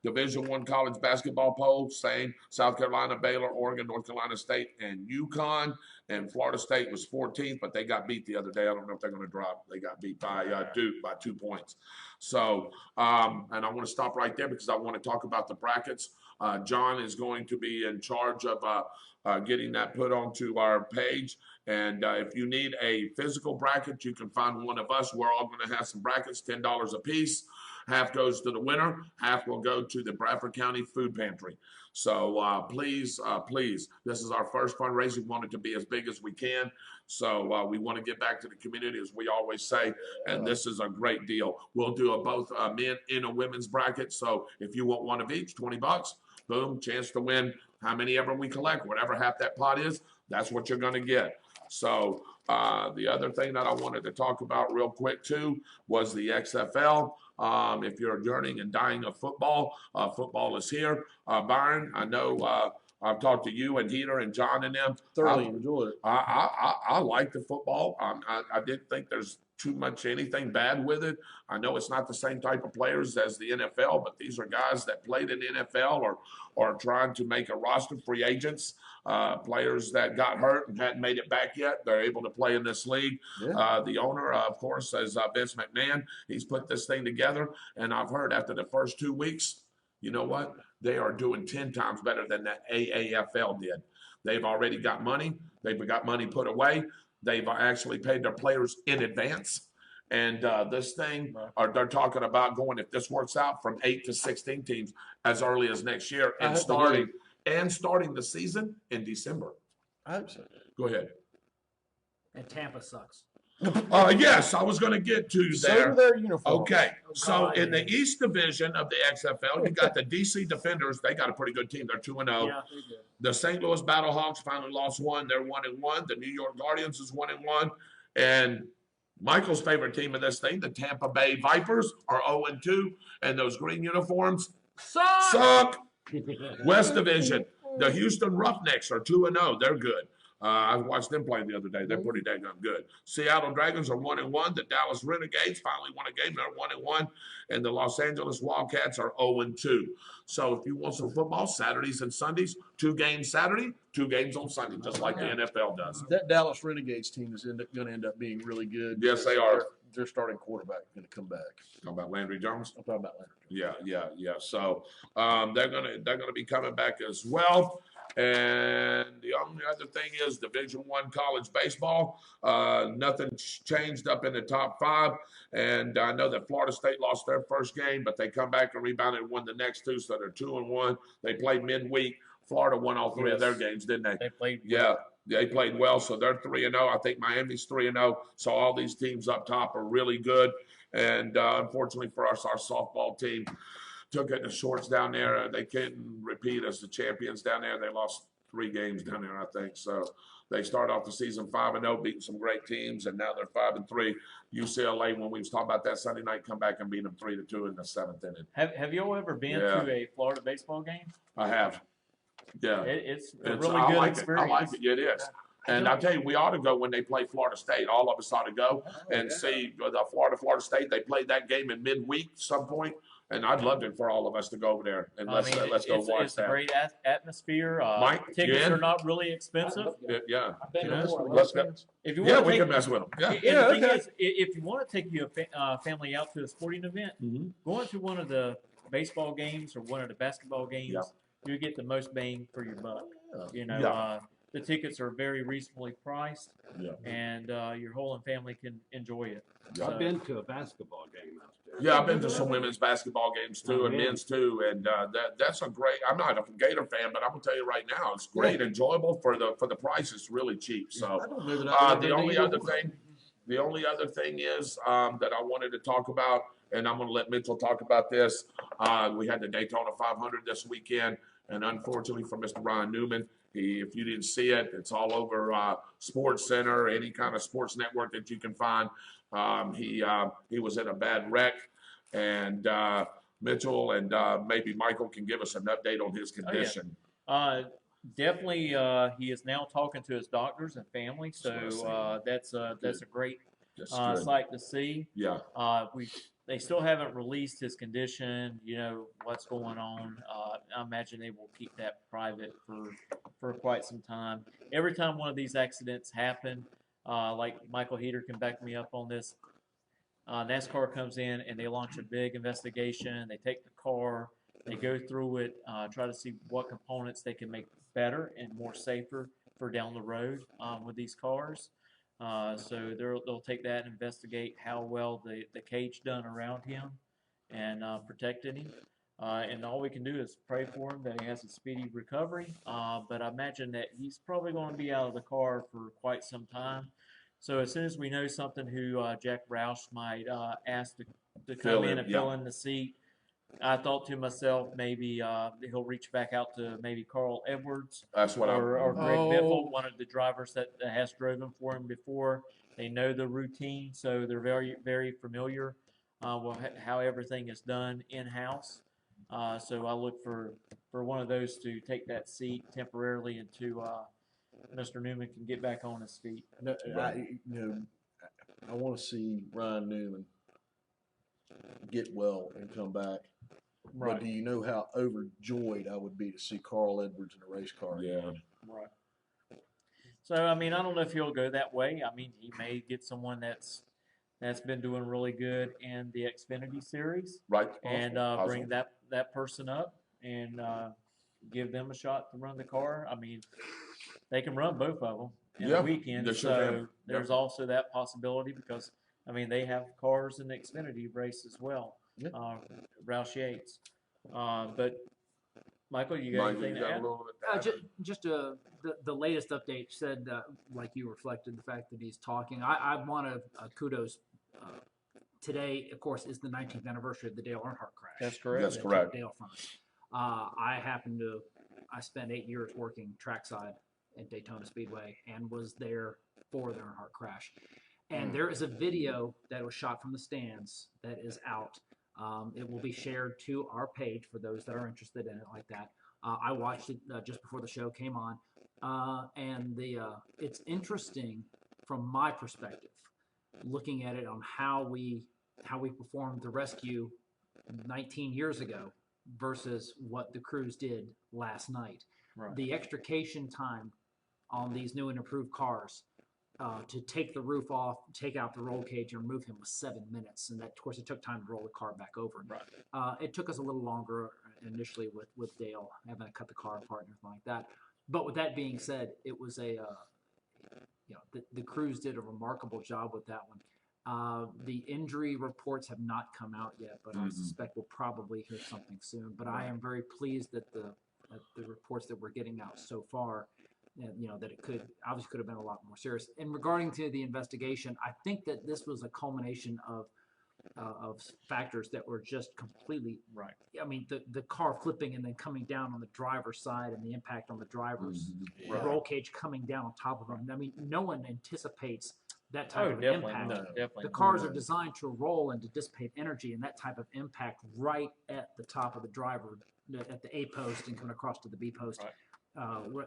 Division I college basketball poll, same. South Carolina, Baylor, Oregon, North Carolina State, and UConn. And Florida State was 14th, but they got beat the other day. I don't know if they're going to drop. They got beat by Duke by 2 points. So, and I want to stop right there because I want to talk about the brackets. John is going to be in charge of getting that put onto our page. And if you need a physical bracket, you can find one of us. We're all going to have some brackets, $10 a piece. Half goes to the winner. Half will go to the Bradford County Food Pantry. So please, this is our first fundraiser. We want it to be as big as we can. So we want to get back to the community, as we always say, and this is a great deal. We'll do both men and a women's bracket. So if you want one of each, $20, boom, chance to win how many ever we collect, whatever half that pot is, that's what you're going to get. So the other thing that I wanted to talk about real quick too was the XFL. If you're yearning and dying of football, football is here. Byron, I know I've talked to you and Heater and John and them. Thoroughly enjoyed it. I like the football. I didn't think there's too much anything bad with it. I know it's not the same type of players as the NFL, but these are guys that played in the NFL or are trying to make a roster, free agents, players that got hurt and hadn't made it back yet. They're able to play in this league. Yeah. The owner, of course, is Vince McMahon. He's put this thing together, and I've heard after the first 2 weeks, you know what? They are doing 10 times better than the AAFL did. They've already got money. They've got money put away. They've actually paid their players in advance. And this thing, they're talking about going, if this works out, from 8 to 16 teams as early as next year and starting the season in December. I hope so. Go ahead. And Tampa sucks. Yes, I was going to get to So there. do their uniforms. Okay, so God. in the East Division of the XFL, you got the DC Defenders. They got a pretty good team. They're 2-0. Yeah, they do. The St. Louis Battlehawks finally lost one. They're 1-1. The New York Guardians is 1-1, and Michael's favorite team in this thing, the Tampa Bay Vipers, are 0-2, and those green uniforms suck. West Division, the Houston Roughnecks are 2-0. They're good. I watched them play the other day. They're pretty dang good. Seattle Dragons are 1-1. The Dallas Renegades finally won a game. They're 1-1, and the Los Angeles Wildcats are 0-2. So if you want some football, Saturdays and Sundays, 2 games Saturday, 2 games on Sunday, just like the NFL does. That Dallas Renegades team is going to end up being really good. Yes, they are. Their starting quarterback is going to come back. Talking about Landry Jones. I'm talking about Landry. Yeah. So they're gonna be coming back as well. And the only other thing is Division I college baseball. Nothing changed up in the top 5. And I know that Florida State lost their first game, but they come back and rebounded and won the next 2, so they're 2-1. They played midweek. Florida won all 3 of their games, didn't they? They played. Yeah. They played well, so they're 3-0. I think Miami's 3-0. So all these teams up top are really good. And unfortunately for us, our softball team took it in the shorts down there. They couldn't repeat as the champions down there. They lost 3 games down there, I think. So they started off the season 5-0, beating some great teams, and now they're 5-3. UCLA, when we was talking about that Sunday night, come back and beat them 3-2 in the 7th inning. Have you all ever been to a Florida baseball game? I have. Yeah. It's a really good experience. I like it. It is. And I'll tell you, we ought to go when they play Florida State. All of us ought to go and see the Florida State. They played that game in midweek some point, and I'd love it for all of us to go over there and let's go watch that. It's a great atmosphere. Mike, tickets are not really expensive. Yeah. Let's go. If you want we can mess with them. Yeah. The thing is, if you want to take your family out to a sporting event, going to one of the baseball games or one of the basketball games, you get the most bang for your buck. You know, the tickets are very reasonably priced, and your whole family can enjoy it. Yeah. I've been to a basketball game out there. Yeah, I've been to some women's basketball games too, and men's too, and that's a great. I'm not a Gator fan, but I'm gonna tell you right now, it's great, enjoyable for the price. It's really cheap. So the only other thing is that I wanted to talk about, and I'm gonna let Mitchell talk about this. We had the Daytona 500 this weekend, and unfortunately for Mr. Ryan Newman. If you didn't see it, it's all over Sports Center, any kind of sports network that you can find. He was in a bad wreck, and Mitchell and maybe Michael can give us an update on his condition. Definitely, he is now talking to his doctors and family, so that's a great sight to see. Yeah. They still haven't released his condition, what's going on. I imagine they will keep that private for quite some time. Every time one of these accidents happen, like Michael Heater can back me up on this, NASCAR comes in and they launch a big investigation. They take the car, they go through it, try to see what components they can make better and more safer for down the road with these cars. So they'll take that and investigate how well the cage done around him and protected him. And all we can do is pray for him that he has a speedy recovery. But I imagine that he's probably going to be out of the car for quite some time. So as soon as we know something who Jack Roush might ask to come in and fill in the seat, I thought to myself, maybe he'll reach back out to maybe Carl Edwards or Greg Biffle, one of the drivers that has driven for him before. They know the routine, so they're very, very familiar with how everything is done in-house. So I look for one of those to take that seat temporarily until Mr. Newman can get back on his feet. I want to see Ryan Newman get well and come back. Right. But do you know how overjoyed I would be to see Carl Edwards in a race car? Yeah. Right. So, I don't know if he'll go that way. He may get someone that's been doing really good in the Xfinity series. Right. And bring that person up and give them a shot to run the car. They can run both of them in a weekend. So there's also that possibility because, they have cars in the Xfinity race as well. Yeah. Roush Yates. But Michael, you got anything to add? Just the latest update said, like you reflected, the fact that he's talking. I want to kudos. Today, of course, is the 19th anniversary of the Dale Earnhardt crash. That's correct. That's correct. Dale from us. I spent 8 years working trackside at Daytona Speedway and was there for the Earnhardt crash. And there is a video that was shot from the stands that is out. It will be shared to our page for those that are interested in it like that. I watched it just before the show came on, and it's interesting from my perspective, looking at it on how we performed the rescue 19 years ago versus what the crews did last night. Right. The extrication time on these new and improved cars to take the roof off, take out the roll cage, and remove him was 7 minutes. And that, of course, it took time to roll the car back over. Right. It took us a little longer initially with Dale having to cut the car apart and everything like that. But with that being said, it was the crews did a remarkable job with that one. The injury reports have not come out yet, but I suspect we'll probably hear something soon. But I am very pleased that the reports that we're getting out so far, that it could have been a lot more serious. And regarding to the investigation, I think that this was a culmination of factors that were just completely right. I mean, the car flipping and then coming down on the driver's side and the impact on the driver's roll cage coming down on top of them. I mean, no one anticipates that type of impact. No, definitely. The cars are designed to roll and to dissipate energy, and that type of impact right at the top of the driver, at the A post and coming across to the B post. Right.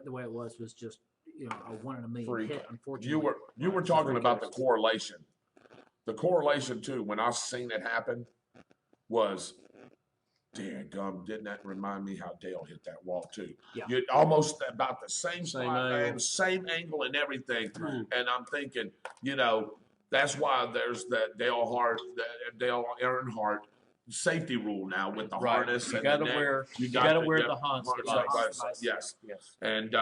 The way it was just a 1 in a million Freak. hit. Unfortunately, You were talking about the correlation. The correlation too, when I seen it happen, was, gum, didn't that remind me how Dale hit that wall too? Yeah. You're almost about the same spot, angle. man, same angle and everything. And I'm thinking, that's why there's that Dale Earnhardt safety rule now with the harness. You and got to the neck. wear. You got to wear yeah, the Hans harness device. Yes. Yes. And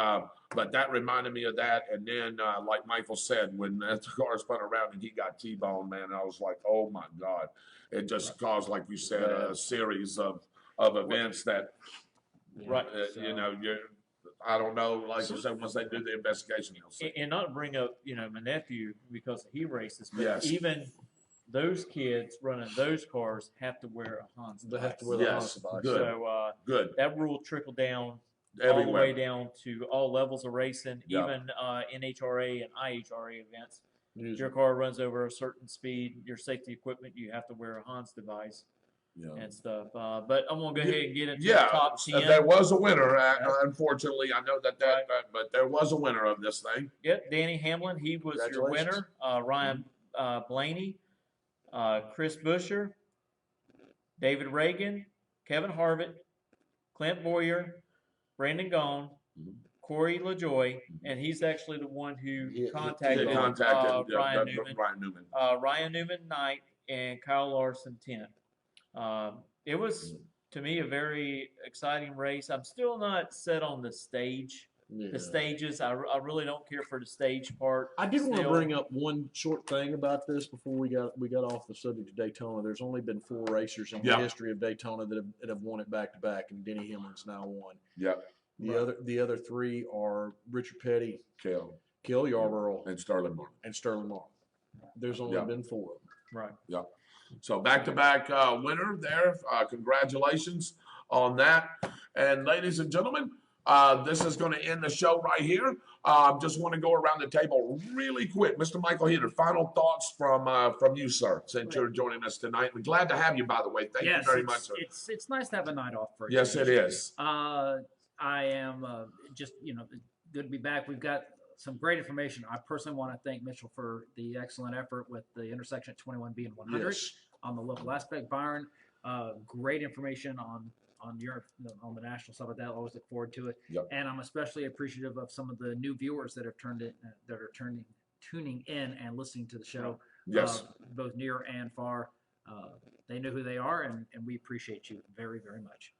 but that reminded me of that. And then, like Michael said, when the car spun around and he got T-boned, man, I was like, oh my God! It just caused, like you said, a series of events that, Right. you're. I don't know. Like you said, once they do the investigation, you'll see. And not to bring up, my nephew because he races, but Yes. even those kids running those cars have to wear a Hans They device. have to wear the Yes. Hans device. Good. So Good. that rule trickled down all the Everywhere. way down to all levels of racing, Yeah. even NHRA and IHRA events. If Usually. your car runs over a certain speed, your safety equipment, you have to wear a Hans device and stuff. But I'm gonna go ahead and get into the top 10. There was a winner. Unfortunately, I know that, but there was a winner of this thing. Yep, Danny Hamlin, he was your winner. Ryan Blaney, Chris Buescher, David Reagan, Kevin Harvick, Clint Boyer, Brandon Gaughan, Corey LaJoy, and he's actually the one who contacted Ryan Newman. Ryan Newman 9th and Kyle Larson 10th. It was, to me, a very exciting race. I'm still not set on the stage. The stages, I really don't care for the stage part. I did want to bring up one short thing about this before we got off the subject of Daytona. There's only been 4 racers in the history of Daytona that have won it back to back, and Denny Hamlin's now won. Yeah. The other 3 are Richard Petty, Cale Yarborough, and Sterling Martin. There's only been 4 of them. Right. Yeah. So back-to-back winner there. Congratulations on that. And ladies and gentlemen, this is going to end the show right here. Just want to go around the table really quick. Mr. Michael Heater, final thoughts from you, sir, since you're joining us tonight. We're glad to have you, by the way. Thank you very much, sir. It's nice to have a night off for you. Yes, it is. I am just, good to be back. We've got some great information. I personally want to thank Mitchell for the excellent effort with the intersection at 21B and 100 on the local aspect. Byron, great information on the national stuff like that. I always look forward to it. Yep. And I'm especially appreciative of some of the new viewers that have tuning in and listening to the show. Yes. Both near and far. They know who they are, and we appreciate you very, very much.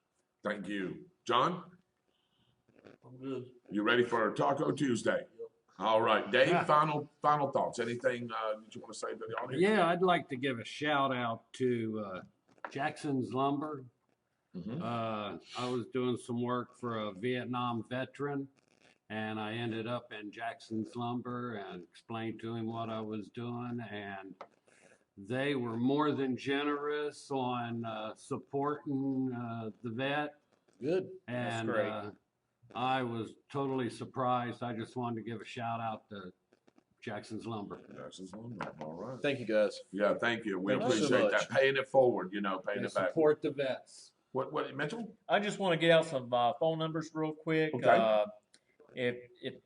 Thank you. John? I'm good. You ready for Taco Tuesday? All right. Dave, final thoughts. Anything that you want to say to the audience? Yeah, I'd like to give a shout out to Jackson's Lumber. I was doing some work for a Vietnam veteran, and I ended up in Jackson's Lumber and explained to him what I was doing, and they were more than generous on supporting the vet. Good. And I was totally surprised. I just wanted to give a shout out to Jackson's Lumber. All right. Thank you, guys. Yeah, thank you. We Thank you so appreciate much. that. Paying it forward, paying They it back. support the vets. What, Mitchell? I just want to get out some phone numbers real quick. Okay. If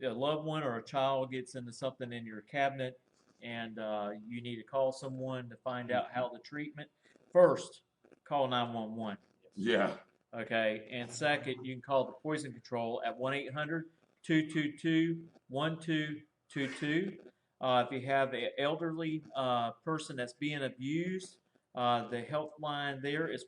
a loved one or a child gets into something in your cabinet and you need to call someone to find out how the treatment, first, call 911. Yeah. Okay. And second, you can call the poison control at 1-800-222-1222. If you have an elderly person that's being abused, the helpline there is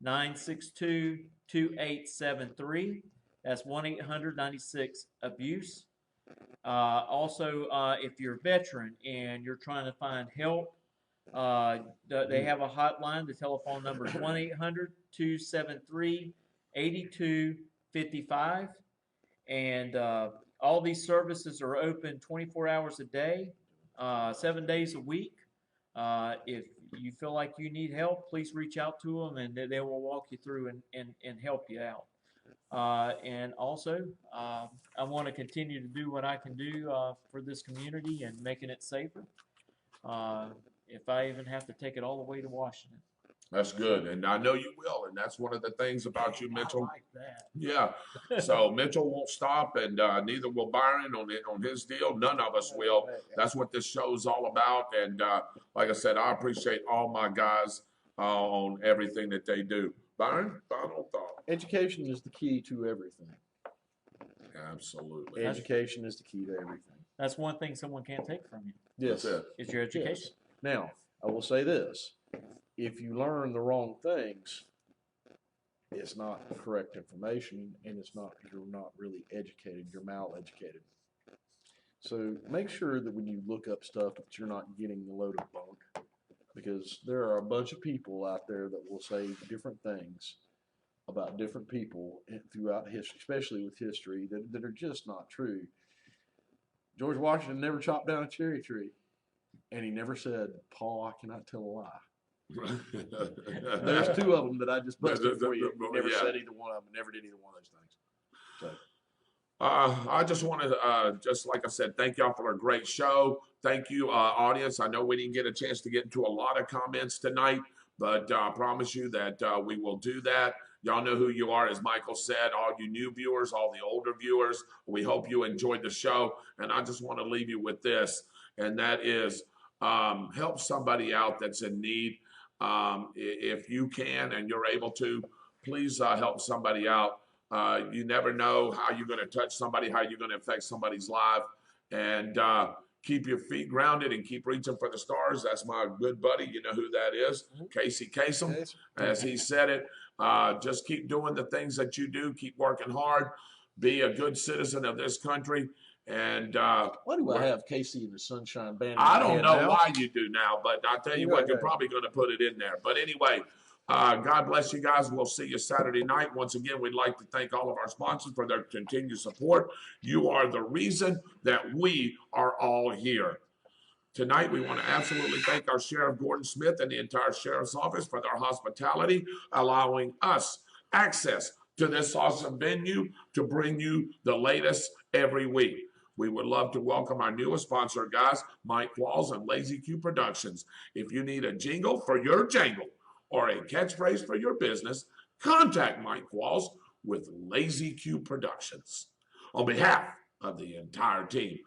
1-800-962-2873. That's 1-800-96-ABUSE. Also, if you're a veteran and you're trying to find help, they have a hotline. The telephone number is 1-800-273-8255. And all these services are open 24 hours a day, 7 days a week. If you feel like you need help, please reach out to them and they will walk you through and help you out. And also, I want to continue to do what I can do for this community and making it safer. If I even have to take it all the way to Washington. That's good. And I know you will. And that's one of the things about you, Mitchell. I like that. Yeah. So Mitchell won't stop, and neither will Byron on his deal. None of us will. That's what this show's all about. And like I said, I appreciate all my guys on everything that they do. Byron, final thought. Education is the key to everything. Absolutely. Education is the key to everything. That's one thing someone can't take from you. Yes. That's it. Is your education. Yes. Now, I will say this. If you learn the wrong things, it's not correct information, and you're not really educated, you're mal-educated. So make sure that when you look up stuff that you're not getting a load of bunk, because there are a bunch of people out there that will say different things about different people throughout history, especially with history, that are just not true. George Washington never chopped down a cherry tree, and he never said, "Paul, I cannot tell a lie." There's two of them that I just busted for you. He never said either one of them. Never did either one of those things. So. I just want to, just like I said, thank y'all for a great show. Thank you, audience. I know we didn't get a chance to get into a lot of comments tonight, but I promise you that we will do that. Y'all know who you are, as Michael said, all you new viewers, all the older viewers. We hope you enjoyed the show. And I just want to leave you with this, and that is help somebody out that's in need. If you can and you're able to, please help somebody out. You never know how you're going to touch somebody, how you're going to affect somebody's life. And keep your feet grounded and keep reaching for the stars. That's my good buddy. You know who that is, Casey Kasem, as he said it. Just keep doing the things that you do. Keep working hard. Be a good citizen of this country. And why do I have Casey and the Sunshine Band? I don't know now? why you do now, but I'll tell you what, you're probably going to put it in there. But anyway, God bless you guys. We'll see you Saturday night. Once again, we'd like to thank all of our sponsors for their continued support. You are the reason that we are all here. Tonight, we want to absolutely thank our Sheriff Gordon Smith and the entire Sheriff's Office for their hospitality, allowing us access to this awesome venue to bring you the latest every week. We would love to welcome our newest sponsor, guys, Mike Qualls and Lazy Q Productions. If you need a jingle for your jangle or a catchphrase for your business, contact Mike Qualls with Lazy Q Productions. On behalf of the entire team,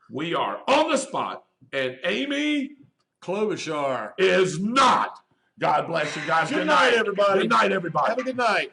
we are on the spot, and Amy Klobuchar is not. God bless you guys. Good night, everybody. Good night, everybody. Have a good night.